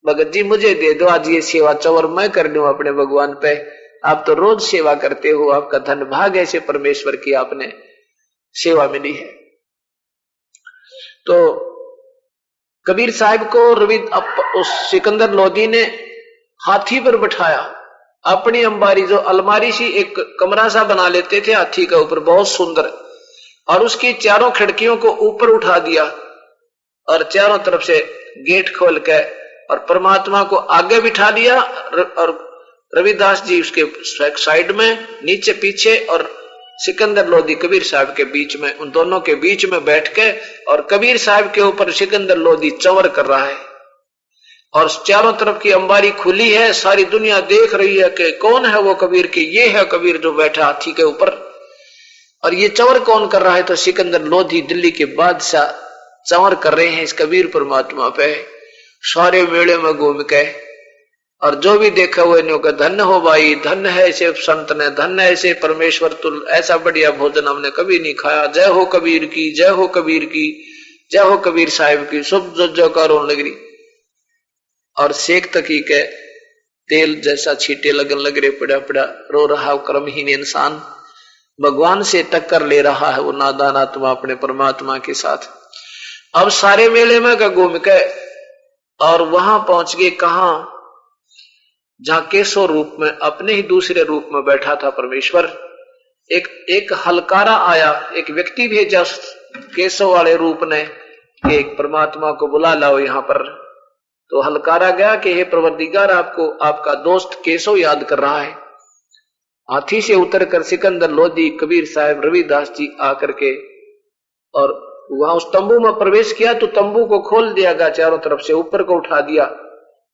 Speaker 2: भगत जी मुझे दे दो, आज ये सेवा चंवर मैं कर लूं अपने भगवान पे, आप तो रोज सेवा करते हो, आपका धन भाग ऐसे परमेश्वर की आपने सेवा मिली है। तो कबीर साहब को उस सिकंदर लोधी ने हाथी पर बिठाया, अपनी अंबारी जो अलमारी सी एक कमरा सा बना लेते थे हाथी के ऊपर बहुत सुंदर, और उसकी चारों खिड़कियों को ऊपर उठा दिया और चारों तरफ से गेट खोल के और परमात्मा को आगे बिठा लिया और रविदास जी उसके साइड में, नीचे पीछे, और सिकंदर लोधी कबीर साहब के बीच में, उन दोनों के बीच में बैठ के, और कबीर साहब के ऊपर सिकंदर लोधी चंवर कर रहा है और चारों तरफ की अंबारी खुली है, सारी दुनिया देख रही है कि कौन है वो कबीर के, ये है कबीर जो बैठा हाथी के ऊपर। और ये चंवर कौन कर रहा है? तो सिकंदर लोधी दिल्ली के बादशाह चंवर कर रहे हैं इस कबीर परमात्मा पे, सारे मेले में घूम के, और जो भी देखा वो इन्हों का धन्य हो भाई, धन्य है ऐसे संत ने, धन्य है ऐसे परमेश्वर तुल, ऐसा बढ़िया भोजन हमने कभी नहीं खाया, जय हो कबीर की, जय हो कबीर की, जय हो कबीर साहिब की, सब जयकारों लग रही। और शेख तकी के तेल जैसा छींटे लगन लग रहे, पड़ा पड़ा रो रहा कर्महीन इंसान, भगवान से टक्कर ले रहा है वो नादान आत्मा अपने परमात्मा के साथ। अब सारे मेले में घूम के और वहां पहुंच गए कहा, जहां केशव रूप में, अपने ही दूसरे रूप में बैठा था परमेश्वर। एक हलकारा आया, एक व्यक्ति भेजा केशव वाले रूप ने कि एक परमात्मा को बुला लाओ यहां पर। तो हलकारा गया कि हे परवरदिगार, आपको आपका दोस्त केशव याद कर रहा है। हाथी से उतरकर सिकंदर लोधी, कबीर साहब, रविदास जी आकर के और वहां उस तंबू में प्रवेश किया। तो तंबू को खोल दिया गया चारों तरफ से, ऊपर को उठा दिया,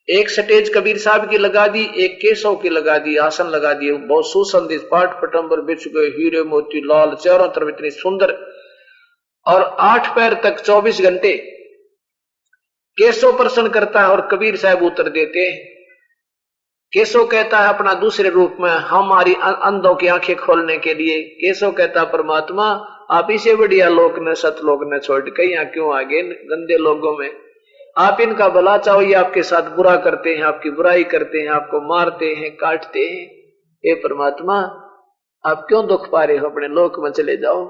Speaker 2: एक स्टेज कबीर साहब की लगा दी, एक केशव की लगा दी, आसन लगा दिए, बहुत सुसंदित पाट पटंबर बिछ गए, हीरे मोती लाल, चारों तरफ इतनी सुंदर, और 8 पैर तक 24 घंटे केशव प्रसन्न करता है और कबीर साहब उतर देते हैं। केशव कहता है अपना दूसरे रूप में, हमारी अंधों की आंखें खोलने के लिए, केशव कहता परमात्मा आप इसे बढ़िया लोक ने सतलोक ने छोड़ के यहाँ क्यों आ गए गंदे लोगों में, आप इनका भला चाहो, ये आपके साथ बुरा करते हैं, आपकी बुराई करते हैं, आपको मारते हैं, काटते हैं। हे परमात्मा आप क्यों दुख पा रहे हो, अपने लोक में चले जाओ।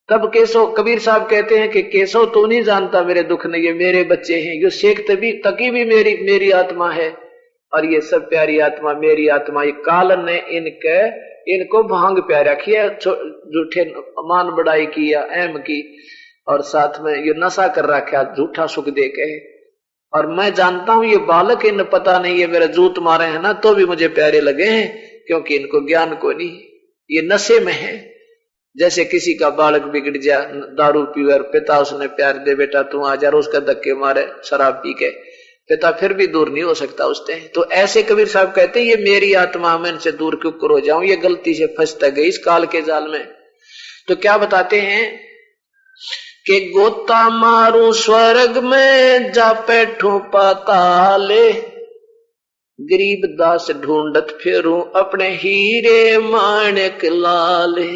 Speaker 2: तब केशव, कबीर साहब कहते हैं कि केशव तू नहीं जानता मेरे दुख ने, ये मेरे बच्चे हैं, ये शेख तकी भी मेरी आत्मा है, और ये सब प्यारी आत्मा मेरी आत्मा। ये काल ने इनको भांग प्यारा किया, झूठे मान बढ़ाई किया, अहम की, और साथ में ये नशा कर रखा झूठा सुख दे के। और मैं जानता हूं ये बालक, इन पता नहीं है मेरा जूत मारे हैं ना तो भी मुझे प्यारे लगे हैं, क्योंकि इनको ज्ञान को नहीं, ये नशे में है। जैसे किसी का बालक बिगड़ जा, दारू पी और पिता उसने प्यार दे, बेटा तू आ जा, उसका धक्के मारे शराब पी के, पिता फिर भी दूर नहीं हो सकता उससे। तो ऐसे कबीर साहब कहते हैं ये मेरी आत्मा, मैं इनसे दूर क्यों हो जाऊं, ये गलती से फंसता गई इस काल के जाल में। तो क्या बताते हैं कि गोता मारू स्वर्ग में, जा बैठू पाताले, गरीब दास ढूंढत फिरूं अपने हीरे माणिक लाले।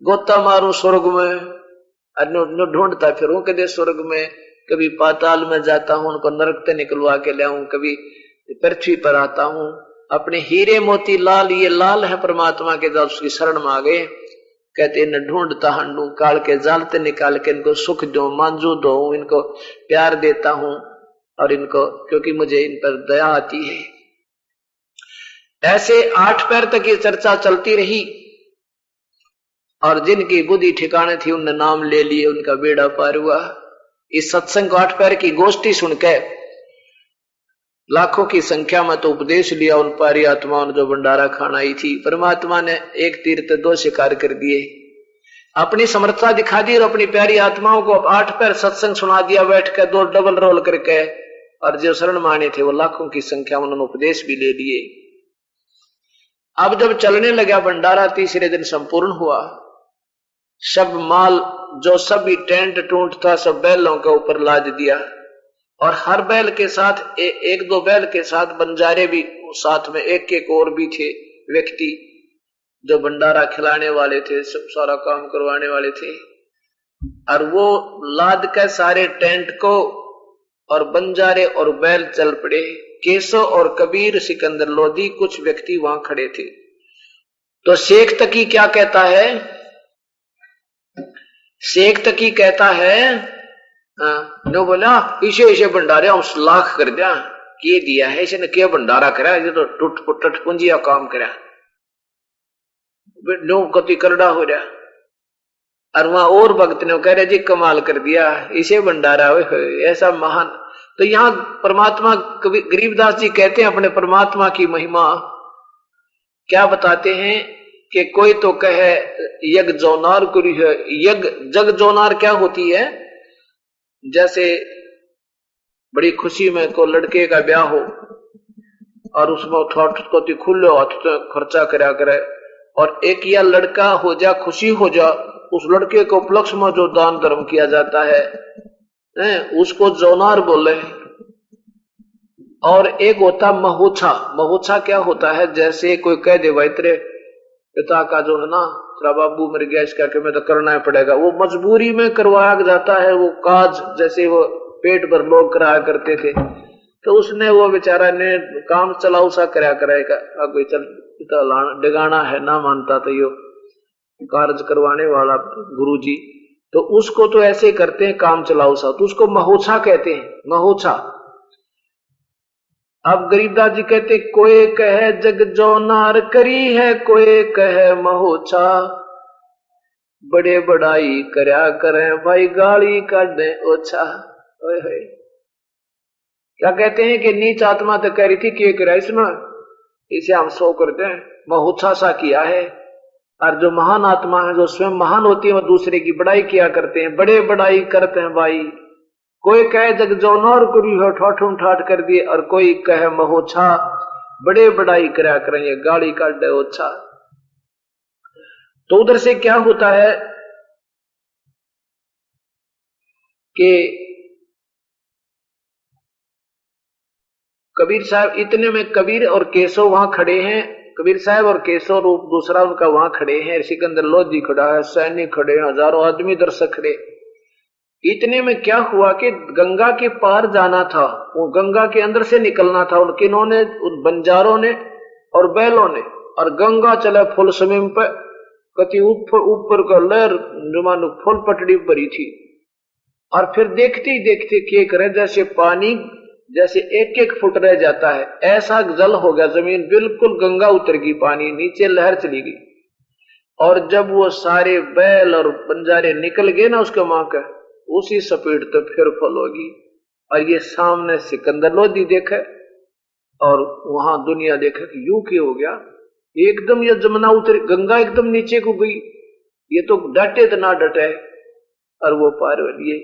Speaker 2: गोता मारू स्वर्ग में, ढूंढता फिरूं कदे स्वर्ग में, कभी पाताल में जाता हूं, उनको नरक से निकलवा के ले आऊं, कभी पृथ्वी पर आता हूं, अपने हीरे मोती लाल, ये लाल है परमात्मा के, जब उसकी शरण में आ गए कहते इन्हें ढूंढता हूं, काल के जाल से निकाल के इनको सुख दो, मांझू दो, इनको प्यार देता हूं, और इनको, क्योंकि मुझे इन पर दया आती है। ऐसे 8 पैर तक ये चर्चा चलती रही, और जिनकी बुद्धि ठिकाने थी उनने नाम ले लिए, उनका बेड़ा पार हुआ। इस सत्संग 8 पैर की गोष्ठी सुनकर लाखों की संख्या में तो उपदेश लिया उन पारी आत्माओं ने जो भंडारा खाना आई थी। परमात्मा ने एक तीर से 2 शिकार कर दिए, अपनी समर्थता दिखा दी और अपनी प्यारी आत्माओं को 8 पैर सत्संग सुना दिया बैठ कर, 2 डबल रोल करके, और जो शरण माने थे वो लाखों की संख्या में, उन्होंने उपदेश भी ले लिए। अब जब चलने लगा भंडारा, तीसरे दिन संपूर्ण हुआ। सब माल जो सभी टेंट टूंट था सब बैलों के ऊपर लाद दिया, और हर बैल के साथ 1-2 बैल के साथ बंजारे भी साथ में, एक और भी थे व्यक्ति जो भंडारा खिलाने वाले थे, सब सारा काम करवाने वाले थे। और वो लाद के सारे टेंट को, और बंजारे और बैल चल पड़े। केशव और कबीर, सिकंदर लोधी, कुछ व्यक्ति वहां खड़े थे। तो शेख तकी क्या कहता है? शेख तकी कहता है नो बोला इसे इसे भंडारे हम लाख कर दिया के दिया है इसने क्या भंडारा करा ये तो टूट पुट पूंजिया काम करा नो कति करड़ा हो रहा। और वहां और भक्त ने कह रहे जी कमाल कर दिया इसे भंडारा ऐसा महान। तो यहाँ परमात्मा गरीबदास जी कहते हैं अपने परमात्मा की महिमा क्या बताते हैं कि कोई तो कहे यज्ञ जोनार करी है। यज्ञ जग जोनार क्या होती है? जैसे बड़ी खुशी में को लड़के का ब्याह हो और उसमें थोट को खुले हाथ तो खर्चा करा करे और एक या लड़का हो जा खुशी हो जा उस लड़के को उपलक्ष्य में जो दान धर्म किया जाता है उसको जोनार बोले। और एक होता महोछा। महोछा क्या होता है? जैसे कोई कह दे भाई तेरे पिता का जो है ना तेरा बाबू मर गया इसका कि मैं तो करना ही पड़ेगा, वो मजबूरी में करवाया जाता है वो काज, जैसे वो पेट भर लोग कराया करते थे। तो उसने वो बेचारा ने काम चलाऊ सा कराया करेगा कोई चल डिगाना है ना मानता तो यो कार्य करवाने वाला गुरुजी, तो उसको तो ऐसे करते हैं काम चलाऊ सा, तो उसको महोछा कहते हैं। महोछा। अब गरीबदास जी कहते कोई कहे जग जोनार करी है कोई कहे महोछा, बड़े बड़ाई करया करें भाई गाली काटे ओछा। ओए क्या कहते हैं कि नीच आत्मा तो कह रही थी कि करा इसमें इसे हम सो करते हैं महोछा सा किया है। और जो महान आत्मा है जो स्वयं महान होती है वो दूसरे की बड़ाई किया करते हैं, बड़े बड़ाई करते हैं भाई। कोई कहे जग जोनार करी हो ठाठुम ठाठ कर दिए और कोई कहे महोछा, बड़े बड़ाई करा करें ये गाली काट दे ओछा। तो उधर से क्या होता है कि कबीर साहब इतने में कबीर और केशव वहां खड़े हैं। कबीर साहब और केशव रूप दूसरा उनका वहां खड़े हैं। सिकंदर लोधी खड़ा है, सैनिक खड़े हैं, हजारों आदमी दर्शक खड़े। इतने में क्या हुआ कि गंगा के पार जाना था, वो गंगा के अंदर से निकलना था उन किन्होंने, उन बंजारों ने और बैलों ने। और गंगा चला फुल स्विम पे, कति ऊपर ऊपर का लहर मानो फुल पटड़ी भरी थी। और फिर देखते ही देखते क्या करे, जैसे पानी जैसे एक एक फुट रह जाता है ऐसा जल हो गया, जमीन बिल्कुल गंगा उतर गई, पानी नीचे लहर चली गई। और जब वो सारे बैल और बंजारे निकल गए ना उसके मां का, उसी स्पीड तो फिर फल होगी। और ये सामने सिकंदर लोधी देखे और वहां दुनिया देखे कि यूं क्यों हो गया, एकदम ये जमुना उतरी, गंगा एकदम नीचे को गई, ये तो डटे तो ना डटे। और वो पार हो लिए।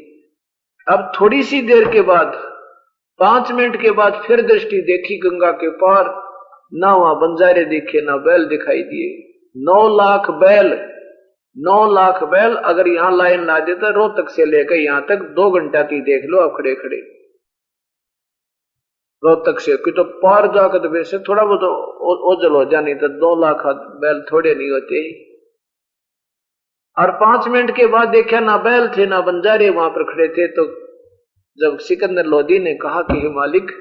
Speaker 2: अब थोड़ी सी देर के बाद 5 मिनट के बाद फिर दृष्टि देखी गंगा के पार, ना वहां बंजारे दिखे ना बैल दिखाई दिए। 9 लाख बैल, 9 लाख बैल अगर यहां लाइन ला देता रोहतक से लेकर यहां तक 2 घंटा की देख लो आप खड़े खड़े रोहतक से कि तो पार जाकर तो वैसे थोड़ा बहुत ओझल हो जाने तो 2 लाख बैल थोड़े नहीं होते। और 5 मिनट के बाद देखा ना बैल थे ना बंजारे वहां पर खड़े थे। तो जब सिकंदर लोधी ने कहा कि हे मालिक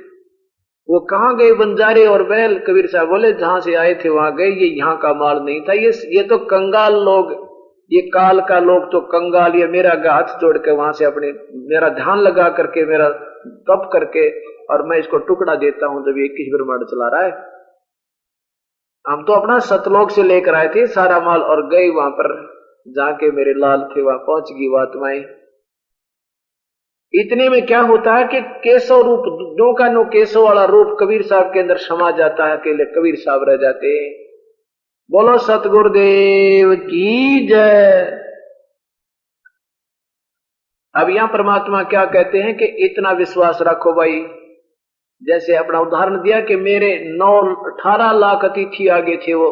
Speaker 2: वो कहाँ गए बंजारे और बैल? कबीर साहब बोले जहां से आए थे वहां गए, ये यहाँ का माल नहीं था, ये तो कंगाल लोग, ये काल का लोग तो कंगाल, ये मेरा हाथ जोड़ के वहां से अपने मेरा ध्यान लगा करके मेरा तप करके और मैं इसको टुकड़ा देता हूं जब ये 21 ब्रह्मांड चला रहा है। हम तो अपना सतलोक से लेकर आए थे सारा माल और गए वहां पर जाके मेरे लाल थे वहां पहुंच गई आत्माएं। इतने में क्या होता है कि केशव रूप नो का नो केशव वाला रूप कबीर साहब के अंदर समा जाता है, अकेले कबीर साहब रह जाते हैं। बोलो सतगुरुदेव की जय। अब यहां परमात्मा क्या कहते हैं कि इतना विश्वास रखो भाई। जैसे अपना उदाहरण दिया कि मेरे 18 लाख अतिथि आगे थे, वो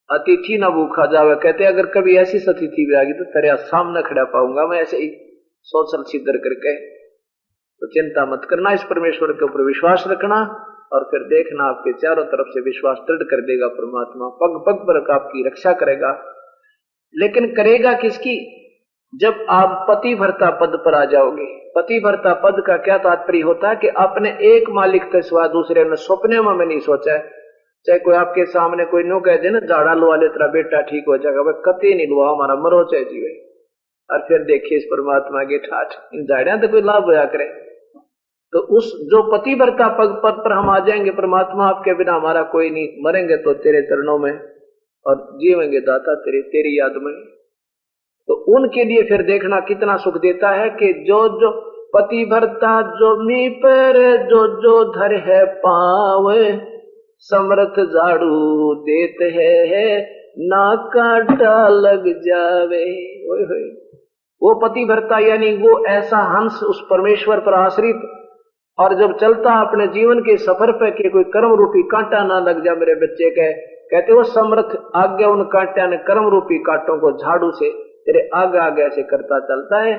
Speaker 2: अतिथि ना भूखा जावे। कहते अगर कभी ऐसी अतिथि भी आ गई तो तेरे सामने खड़ा पाऊंगा मैं, ऐसे ही सोचल सिद्धर करके। तो चिंता मत करना, इस परमेश्वर के ऊपर विश्वास रखना और फिर देखना आपके चारों तरफ से विश्वास दृढ़ कर देगा परमात्मा, पग पग पर आपकी रक्षा करेगा। लेकिन करेगा किसकी? जब आप पति भर्ता पद पर आ जाओगे। पति भर्ता पद का क्या तात्पर्य होता है कि अपने एक मालिक के सिवा दूसरे ने सपने में नहीं सोचा है। चाहे कोई आपके सामने कोई नो कह दे ना झाड़ा लुआ ले तेरा बेटा ठीक हो जाएगा, वह कति नहीं लुआ हमारा मरो चाहे जीवे, और फिर देखिए इस परमात्मा के ठाठ, इन झाड़िया तो कोई लाभ होया करे। तो उस जो पतिव्रता पद पर हम आ जाएंगे, परमात्मा आपके बिना हमारा कोई नहीं, मरेंगे तो तेरे चरणों में और जीवेंगे दाता तेरी याद में। तो उनके लिए फिर देखना कितना सुख देता है कि जो जो पतिव्रता जो मी पर जो धर है पाव, समर्थ झाड़ू देते है ना कांटा लग जावे। वो पतिव्रता यानी वो ऐसा हंस उस परमेश्वर पर आश्रित, और जब चलता अपने जीवन के सफर पे कि कोई कर्म रूपी कांटा ना लग जा मेरे बच्चे के, कहते वो समर्थ आज्ञा उन कांटा ने कर्म रूपी कांटों को झाड़ू से तेरे आगे आगे से करता चलता है।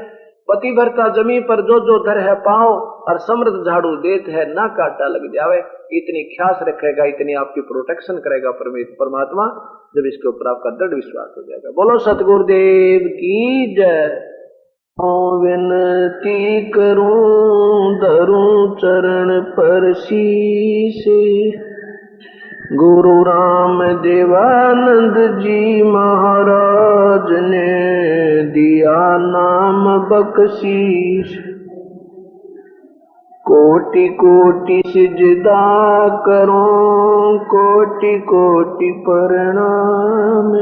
Speaker 2: पतिव्रता जमीन पर जो धर है पाओ, और समृद्ध झाड़ू देत है ना कांटा लग जावे। इतनी ख्यास रखेगा, इतनी आपकी प्रोटेक्शन करेगा परमात्मा, जब इसके ऊपर आपका दृढ़ विश्वास हो जाएगा। बोलो सतगुरुदेव की जय। विनती करूं धरूं चरण पर शीश, गुरु राम देवानंद जी महाराज ने दिया नाम बख्शीश। कोटि कोटि सिजदा करूं कोटि कोटि प्रणाम,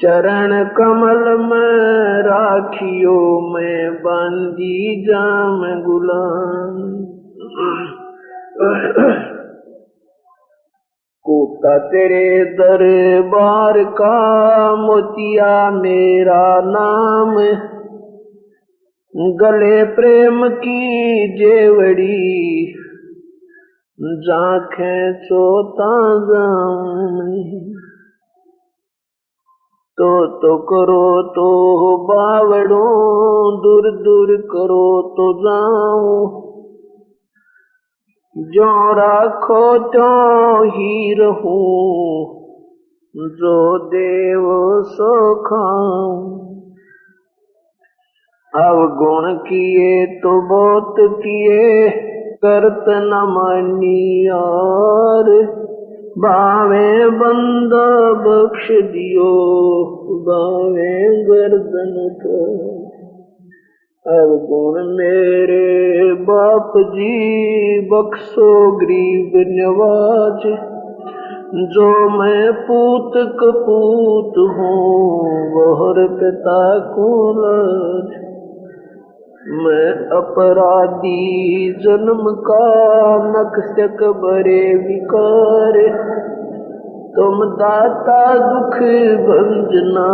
Speaker 2: चरण कमल में राखियो मैं बांधी जाम गुलाम। कूटा तेरे दरबार का मोतिया मेरा नाम, गले प्रेम की जेवड़ी जाखें चोता जाऊं। तो करो तो बावड़ो दूर दूर करो तो जाऊं, जो राखो तो ही रहूं, जो देव सो खाऊं। अवगुण किए तो बहुत किए करत न मानी और, बावे बंदा बख्श दियो बावे गर्दन को। अवगुण मेरे बाप जी बख्शो गरीब नवाज, जो मैं पूत कपूत हूँ वहर पिता को लाज। मैं अपराधी जन्म का नक्शक बरे विकार, तुम दाता दुख भंजना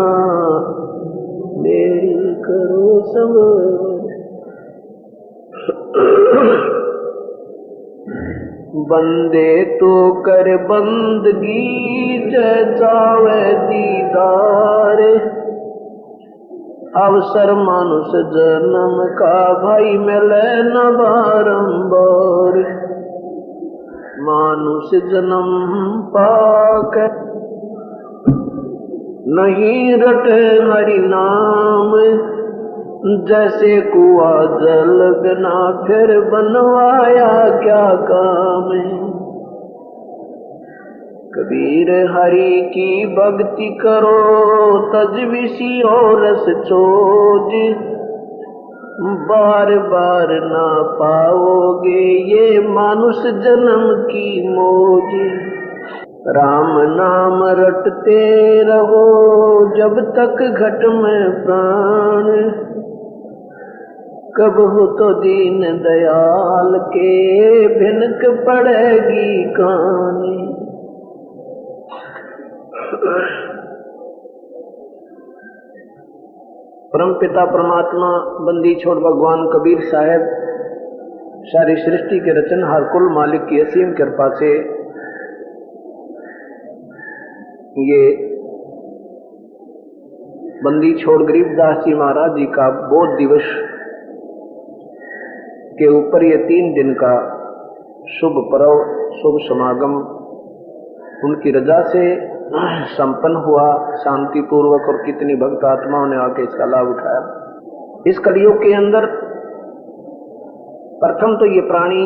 Speaker 2: मेरी करो सवार। बंदे तो कर बंदगी चावे दीदार, अवसर मानुष जन्म का भाई मिले न बारंबार। मानुष जन्म पाक नहीं रटे हरि नाम, जैसे कुआ जल बिना फिर बनवाया क्या काम। कबीर हरि की भक्ति करो तजविसी और रस छोज, बार बार ना पाओगे ये मानुष जन्म की मौज। राम नाम रटते रहो जब तक घट में प्राण, कब हो तो दीन दयाल के भिनक पड़ेगी कहानी। परमपिता परमात्मा बंदी छोड़ भगवान कबीर साहब सारी सृष्टि के रचनहार कुल मालिक की असीम कृपा से ये बंदी छोड़ गरीबदास जी महाराज जी का बोध दिवस के ऊपर ये 3 दिन का शुभ पर्व शुभ समागम उनकी रजा से संपन्न हुआ शांति पूर्वक, और कितनी भक्त आत्माओं ने आके इसका लाभ उठाया। इस कलयुग के अंदर प्रथम तो ये प्राणी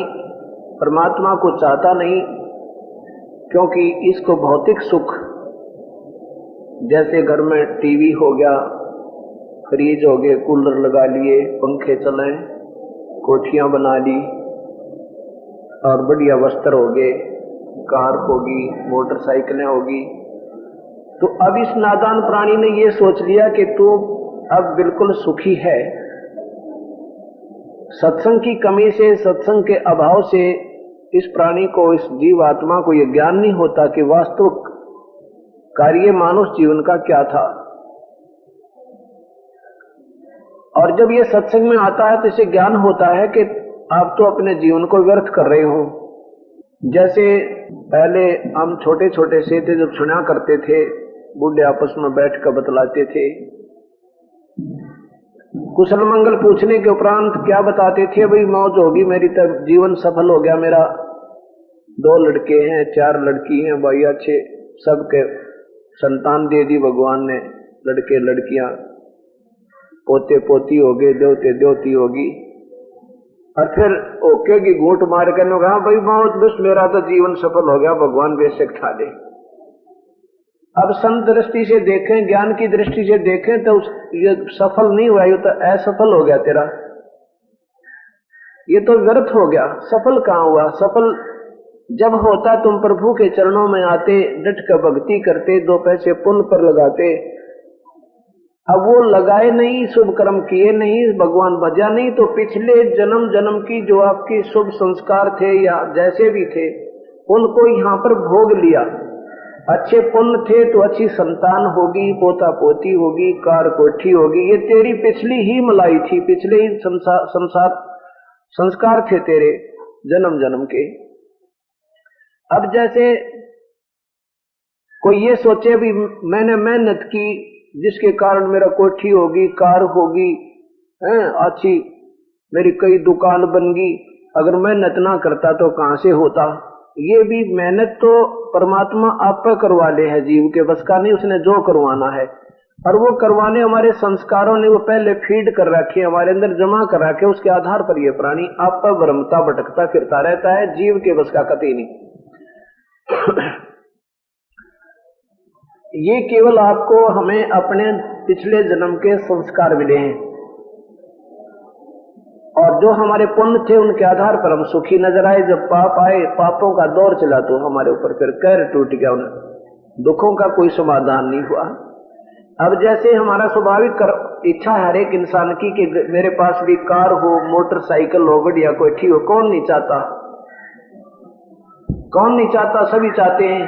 Speaker 2: परमात्मा को चाहता नहीं, क्योंकि इसको भौतिक सुख जैसे घर में टीवी हो गया, फ्रिज हो गए, कूलर लगा लिए, पंखे चले, कोठियां बना ली और बढ़िया वस्त्र हो गए, कार होगी, मोटरसाइकिलें होगी। तो अब इस नादान प्राणी ने ये सोच लिया कि तू अब बिल्कुल सुखी है। सत्संग की कमी से, सत्संग के अभाव से इस प्राणी को, इस जीव आत्मा को यह ज्ञान नहीं होता कि वास्तविक कार्य मानुष जीवन का क्या था। और जब ये सत्संग में आता है तो इसे ज्ञान होता है कि आप तो अपने जीवन को व्यर्थ कर रहे हो। जैसे पहले हम छोटे छोटे से थे, जब सुना करते थे, बूढ़े आपस में बैठ कर बतलाते थे, कुशल मंगल पूछने के उपरांत क्या बताते थे, भाई मौज होगी मेरी, तब जीवन सफल हो गया मेरा, 2 लड़के हैं, 4 लड़की हैं, भाई अच्छे सबके संतान दे दी भगवान ने, लड़के लड़कियां, पोते पोती हो गए, देवते देवती होगी। और फिर ओके की घूंट मार कर कहा भाई मौज, बस मेरा तो जीवन सफल हो गया, भगवान बेशक खा दे। अब संत दृष्टि से देखें, ज्ञान की दृष्टि से देखें तो ये सफल नहीं हुआ, ये तो असफल हो गया तेरा, ये तो व्यर्थ हो गया। सफल कहाँ हुआ? सफल जब होता तुम प्रभु के चरणों में आते, डट कर भक्ति करते, 2 पैसे पुण्य पर लगाते। अब वो लगाए नहीं, शुभ कर्म किए नहीं, भगवान भजा नहीं, तो पिछले जन्म जन्म की जो आपकी शुभ संस्कार थे या जैसे भी थे, उनको यहाँ पर भोग लिया। अच्छे पुण्य थे तो अच्छी संतान होगी, पोता पोती होगी, कार कोठी होगी, ये तेरी पिछली ही मलाई थी, पिछले ही संस्कार थे तेरे जन्म जन्म के। अब जैसे कोई ये सोचे भी मैंने मेहनत की, जिसके कारण मेरा कोठी होगी, कार होगी, अच्छी मेरी कई दुकान बन गई, अगर मेहनत ना करता तो कहां से होता। ये भी मेहनत तो परमात्मा आप पर करवा ले है, जीव के बस का नहीं, उसने जो करवाना है। और वो करवाने हमारे संस्कारों ने वो पहले फीड कर रखे, हमारे अंदर जमा कर रखे, उसके आधार पर ये प्राणी आप पर भ्रमता भटकता फिरता रहता है, जीव के बस का कतई नहीं। ये केवल आपको हमें अपने पिछले जन्म के संस्कार मिले हैं, और जो हमारे पुण्य थे उनके आधार पर हम सुखी नजर आए। जब पाप आए, पापों का दौर चला तो हमारे ऊपर फिर कहर टूट गया, उन्हें दुखों का कोई समाधान नहीं हुआ। अब जैसे हमारा स्वाभाविक इच्छा है हर एक इंसान की कि मेरे पास भी कार हो, मोटरसाइकिल हो, बढ़िया कोठी हो, कौन नहीं चाहता, कौन नहीं चाहता, सभी चाहते हैं।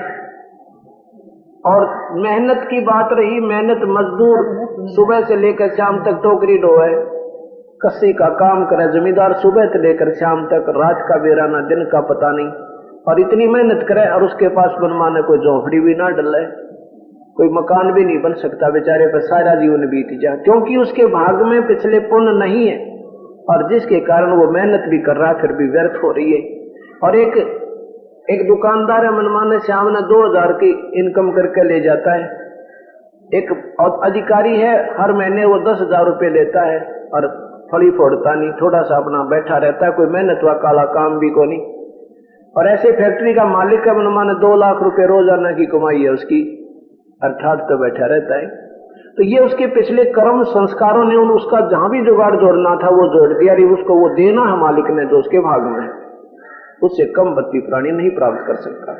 Speaker 2: और मेहनत की बात रही, मेहनत मजदूर सुबह से लेकर शाम तक टोकरी ढोए, कस्सी का काम करे, जमींदार सुबह से लेकर शाम तक, रात का बेराना, दिन का पता नहीं, और इतनी मेहनत करे और उसके पास बनवाने कोई झोंपड़ी भी ना डले, कोई मकान भी नहीं बन सकता, बेचारे पर सारा जीवन बीत जाए, क्योंकि उसके भाग में पिछले पुण्य नहीं है, और जिसके कारण वो मेहनत भी कर रहा फिर भी व्यर्थ हो रही है। और एक दुकानदार है, मनमाने श्याम ने 2000 की इनकम करके ले जाता है, एक अधिकारी है हर महीने वो 10,000 रुपये लेता है और फली फोड़ता नहीं, थोड़ा सा अपना बैठा रहता है, कोई मेहनत व काला काम भी को नहीं। और ऐसे फैक्ट्री का मालिक है, मनमाने 2 लाख रुपए रोजाना की कमाई है उसकी, अर्थात तो बैठा रहता है। तो ये उसके पिछले कर्म संस्कारों ने उसका जहां भी जुगाड़ जोड़ना था वो जोड़ दिया, उसको वो देना है मालिक ने जो उसके भाग में है, उससे कम बत्ती प्राणी नहीं प्राप्त कर सकता।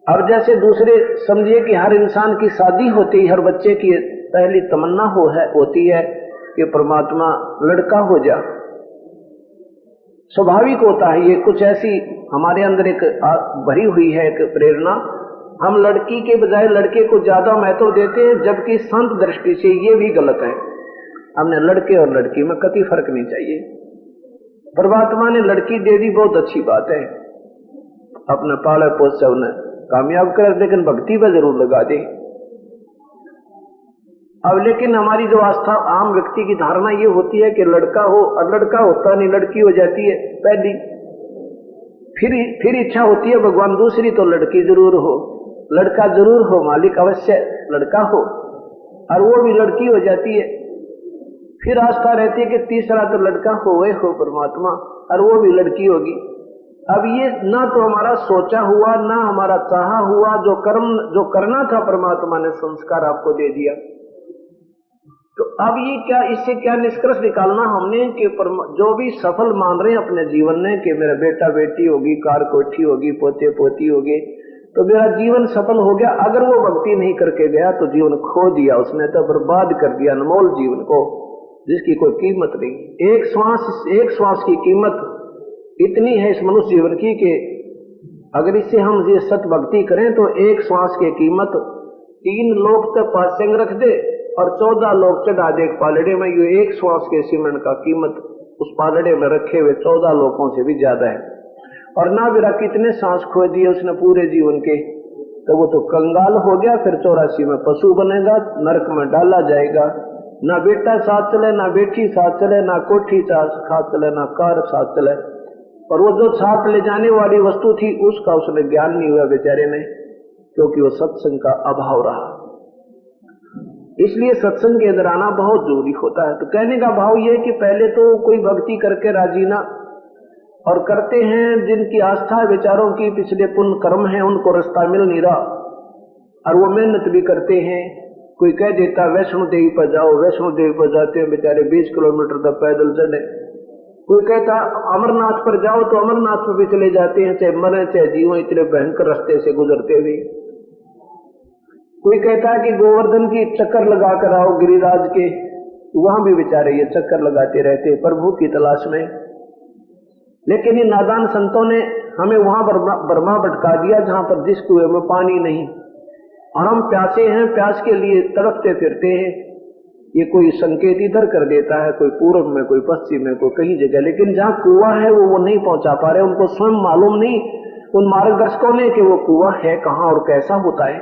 Speaker 2: अब जैसे दूसरे समझिए कि हर इंसान की शादी होती है, हर बच्चे की पहली तमन्ना होती है कि परमात्मा लड़का हो जा, स्वाभाविक होता है ये, कुछ ऐसी हमारे अंदर एक भरी हुई है एक प्रेरणा। हम लड़की के बजाय लड़के को ज्यादा महत्व देते हैं, जबकि संत दृष्टि से ये भी गलत है। हमने लड़के और लड़की में कतई फर्क नहीं चाहिए। परमात्मा ने लड़की दे दी, बहुत अच्छी बात है, अपने पाले पोस से उन्हें कामयाब कर, लेकिन भक्ति पर जरूर लगा दे। अब लेकिन हमारी जो आस्था, आम व्यक्ति की धारणा ये होती है कि लड़का हो, और लड़का होता नहीं, लड़की हो जाती है पहली, फिर इच्छा होती है भगवान दूसरी तो लड़की जरूर हो, लड़का जरूर हो, मालिक अवश्य लड़का हो, और वो भी लड़की हो जाती है। फिर आस्था रहती है कि तीसरा तो लड़का हो परमात्मा, और वो भी लड़की होगी। अब ये ना तो हमारा सोचा हुआ, ना हमारा चाहा हुआ, जो कर्म जो करना था परमात्मा ने संस्कार आपको दे दिया, तो अब ये क्या, इससे क्या निष्कर्ष निकालना हमने कि जो भी सफल मान रहे हैं अपने जीवन में कि मेरा बेटा बेटी होगी, कार कोठी होगी, पोते पोती होगी, तो मेरा जीवन सफल हो गया। अगर वो भक्ति नहीं करके गया तो जीवन खो दिया उसने, तो बर्बाद कर दिया अनमोल जीवन को, जिसकी कोई कीमत नहीं। एक श्वास की कीमत इतनी है इस मनुष्य जीवन की कि अगर इससे हम ये सत भक्ति करें तो एक श्वास की कीमत 3 लोग तक पासेंग रख दे और 14 लोग चढ़ा दे एक पालड़े में। ये एक श्वास के सीमेंट का कीमत उस पालड़े में रखे हुए 14 लोगों से भी ज्यादा है। और ना बिरा कितने सांस खो दिए उसने पूरे जीवन के, तो वो तो कंगाल हो गया, फिर 84 में पशु बनेगा, नरक में डाला जाएगा। ना बेटा साथ चले, ना बेटी साथ चले, ना कोठी साथ चले, ना कार साथ चले। और वो जो साथ ले जाने वाली वस्तु थी उसका उसने ज्ञान नहीं हुआ बेचारे ने, क्योंकि वो सत्संग का अभाव रहा। इसलिए सत्संग के अंदर आना बहुत जरूरी होता है। तो कहने का भाव ये कि पहले तो कोई भक्ति करके राजी ना, और करते हैं जिनकी आस्था विचारों की पिछले पुण्य कर्म है उनको रास्ता मिल नहीं रहा, और वो मेहनत भी करते हैं। कोई कह देता वैष्णो देवी पर जाओ, वैष्णो देवी पर जाते हैं बेचारे 20 किलोमीटर तक पैदल चढ़े। कोई कहता अमरनाथ पर जाओ तो अमरनाथ पर भी चले जाते हैं, चाहे मरे चाहे जीवो, इतने भयंकर रास्ते से गुजरते हुए। कोई कहता है कि गोवर्धन की चक्कर लगा कर आओ गिरिराज के, वहां भी बेचारे ये चक्कर लगाते रहते प्रभु की तलाश में। लेकिन ये नादान संतों ने हमें वहां बर्मा भटका दिया जहां पर जिस कुएं में पानी नहीं, और हम प्यासे हैं, प्यास के लिए तड़पते फिरते हैं। ये कोई संकेत इधर कर देता है, कोई पूर्व में, कोई पश्चिम में, कोई कहीं जगह, लेकिन जहां कुआं है वो नहीं पहुंचा पा रहे। उनको स्वयं मालूम नहीं उन मार्गदर्शकों ने कि वो कुआं है कहां और कैसा होता है।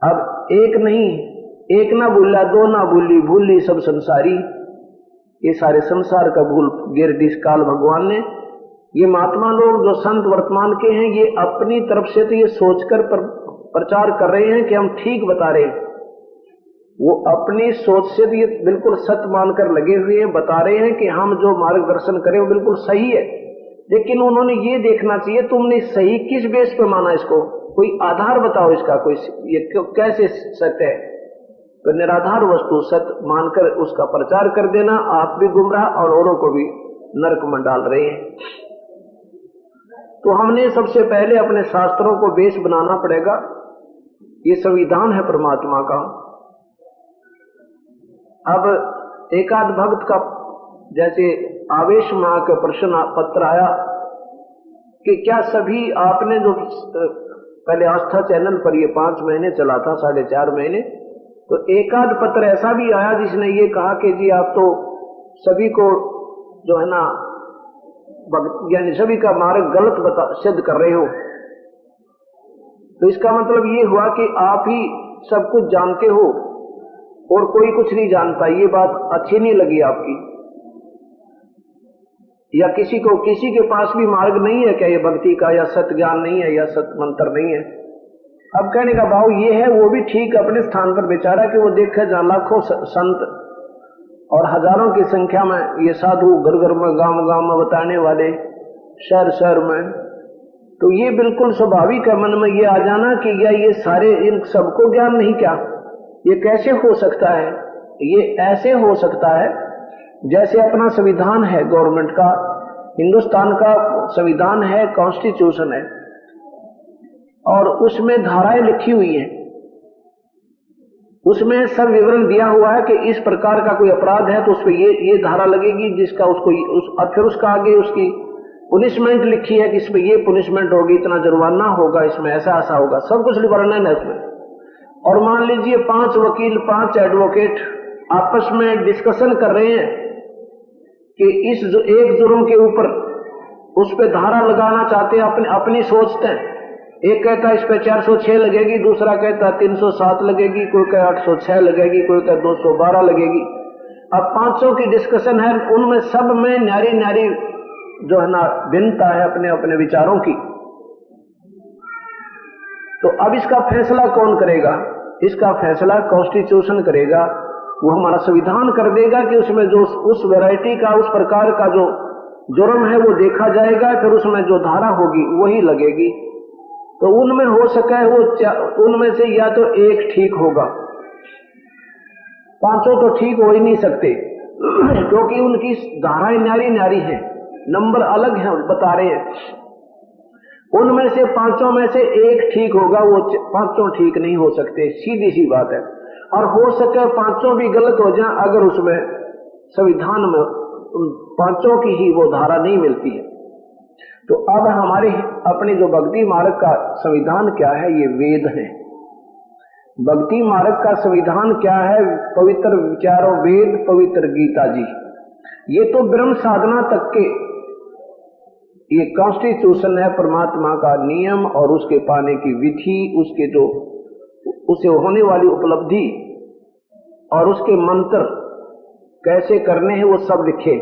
Speaker 2: अब एक नहीं, एक ना भूला, दो ना भूली, भूली सब संसारी। ये सारे संसार का भूल गिरदिश काल भगवान ने। ये महात्मा लोग जो संत वर्तमान के हैं, ये अपनी तरफ से तो ये सोचकर प्रचार कर रहे हैं कि हम ठीक बता रहे हैं। वो अपनी सोच से भी बिल्कुल सत्य मानकर लगे हुए हैं, बता रहे हैं कि हम जो मार्गदर्शन करें वो बिल्कुल सही है। लेकिन उन्होंने ये देखना चाहिए तुमने सही किस बेस पर माना इसको, कोई आधार बताओ इसका, कोई ये कैसे सत्य है। तो निराधार वस्तु सत्य मानकर उसका प्रचार कर देना, आप भी गुमराह और औरों को भी नरक में डाल रहे हैं। तो हमने सबसे पहले अपने शास्त्रों को बेस बनाना पड़ेगा। ये संविधान है परमात्मा का। अब एकाध भक्त का जैसे आवेश में आकर प्रश्न पत्र आया कि क्या सभी आपने जो पहले आस्था चैनल पर ये 5 महीने चला था, 4.5 महीने, तो एकाध पत्र ऐसा भी आया जिसने ये कहा कि जी आप तो सभी को जो है ना यानी सभी का मार्ग गलत सिद्ध कर रहे हो। तो इसका मतलब ये हुआ कि आप ही सब कुछ जानते हो और कोई कुछ नहीं जानता। ये बात अच्छी नहीं लगी आपकी, या किसी के पास भी मार्ग नहीं है क्या ये भक्ति का, या सत्य ज्ञान नहीं है, या सत्य मंत्र नहीं है। अब कहने का भाव ये है, वो भी ठीक अपने स्थान पर बेचारा कि वो देखे जहां लाखों संत और हजारों की संख्या में ये साधु घर घर में, गांव गांव में बताने वाले, शहर शहर में, तो ये बिल्कुल स्वाभाविक है मन में ये आ जाना कि या ये सारे इन सबको ज्ञान नहीं क्या, ये कैसे हो सकता है। ये ऐसे हो सकता है जैसे अपना संविधान है गवर्नमेंट का, हिंदुस्तान का संविधान है, कॉन्स्टिट्यूशन है, और उसमें धाराएं लिखी हुई हैं, उसमें सब विवरण दिया हुआ है कि इस प्रकार का कोई अपराध है तो उस पर ये धारा लगेगी, जिसका उसको और फिर उसका आगे उसकी पुनिशमेंट लिखी है कि इसमें ये पुनिशमेंट होगी, इतना जुर्माना होगा, इसमें ऐसा ऐसा होगा, सब कुछ वर्णन है उसमें। और मान लीजिए 5 वकील, 5 एडवोकेट आपस में डिस्कशन कर रहे हैं कि इस एक जुर्म के ऊपर उस पे धारा लगाना चाहते हैं, अपनी सोचते हैं। एक कहता है इस पे 406 लगेगी, दूसरा कहता है 307 लगेगी, कोई कहता 806 लगेगी, कोई कहता 212 लगेगी। अब 500 की डिस्कशन है, उनमें सब में न्यारी न्यारी जो है ना भिन्नता है अपने अपने विचारों की। तो अब इसका फैसला कौन करेगा? इसका फैसला कॉन्स्टिट्यूशन करेगा। वो हमारा संविधान कर देगा कि उसमें जो उस वैरायटी का, उस प्रकार का जो जुर्म है वो देखा जाएगा, फिर उसमें जो धारा होगी वही लगेगी। तो उनमें हो सके वो उनमें से या तो एक ठीक होगा, पांचों तो ठीक हो ही नहीं सकते क्योंकि उनकी धाराएं न्यारी न्यारी हैं, नंबर अलग हैं, बता रहे हैं। उनमें से पांचों में से एक ठीक होगा, वो पांचों ठीक नहीं हो सकते, सीधी सी बात है। और हो सके पांचों भी गलत हो जाएं अगर उसमें संविधान में पांचों की ही वो धारा नहीं मिलती है। तो अब हमारे अपने जो भक्ति मार्ग का संविधान क्या है, ये वेद है। भक्ति मार्ग का संविधान क्या है? पवित्र विचारों वेद, पवित्र गीता जी। ये तो ब्रह्म साधना तक के ये कॉन्स्टिट्यूशन है, परमात्मा का नियम और उसके पाने की विधि, उसके जो उसे होने वाली उपलब्धि और उसके मंत्र कैसे करने हैं वो सब लिखे।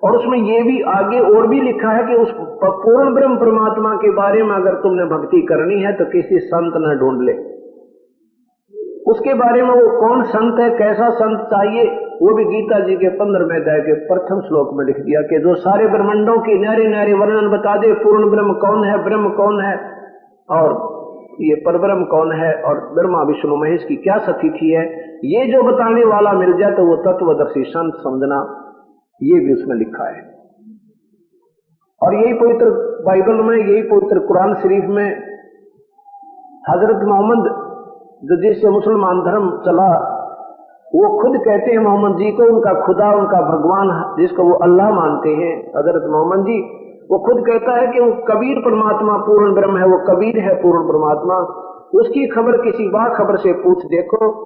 Speaker 2: और उसमें ये भी आगे और भी लिखा है कि उस पूर्ण ब्रह्म परमात्मा के बारे में अगर तुमने भक्ति करनी है तो किसी संत न ढूंढ ले। उसके बारे में वो कौन संत है, कैसा संत चाहिए, वो भी गीता जी के 15वें अध्याय के प्रथम श्लोक में लिख दिया कि जो सारे ब्रह्मांडों की न्यारे न्यारे वर्णन बता दे, पूर्ण ब्रह्म कौन है, ब्रह्म कौन है और ये परब्रह्म कौन है और ब्रह्मा विष्णु महेश की क्या स्थिति है, ये जो बताने वाला मिल जाए तो वो तत्वदर्शी संत समझना, ये भी उसमें लिखा है। और यही पवित्र बाइबल में, यही पवित्र कुरान शरीफ में हजरत मोहम्मद जो जिससे मुसलमान धर्म चला, वो खुद कहते हैं मोहम्मद जी को उनका खुदा, उनका भगवान, जिसको वो अल्लाह मानते हैं, हजरत मोहम्मद जी, वो खुद कहता है कि वो कबीर परमात्मा पूर्ण ब्रह्म है, वो कबीर है पूर्ण परमात्मा। उसकी खबर किसी बाखबर से पूछ देखो।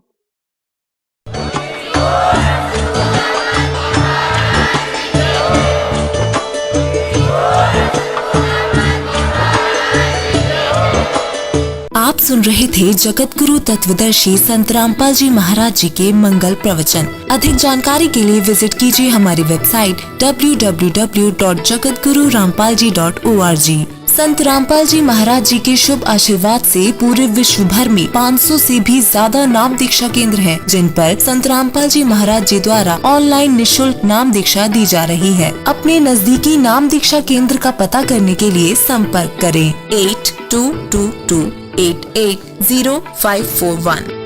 Speaker 3: आप सुन रहे थे जगत गुरु तत्वदर्शी संत रामपाल जी महाराज जी के मंगल प्रवचन। अधिक जानकारी के लिए विजिट कीजिए हमारी वेबसाइट www.jagatgururampalji.org। संत रामपाल जी महाराज जी के शुभ आशीर्वाद से पूरे विश्व भर में 500 से भी ज्यादा नाम दीक्षा केंद्र हैं, जिन पर संत रामपाल जी महाराज जी द्वारा ऑनलाइन निशुल्क नाम दीक्षा दी जा रही है। अपने नजदीकी नाम दीक्षा केंद्र का पता करने के लिए संपर्क करें 8222880541।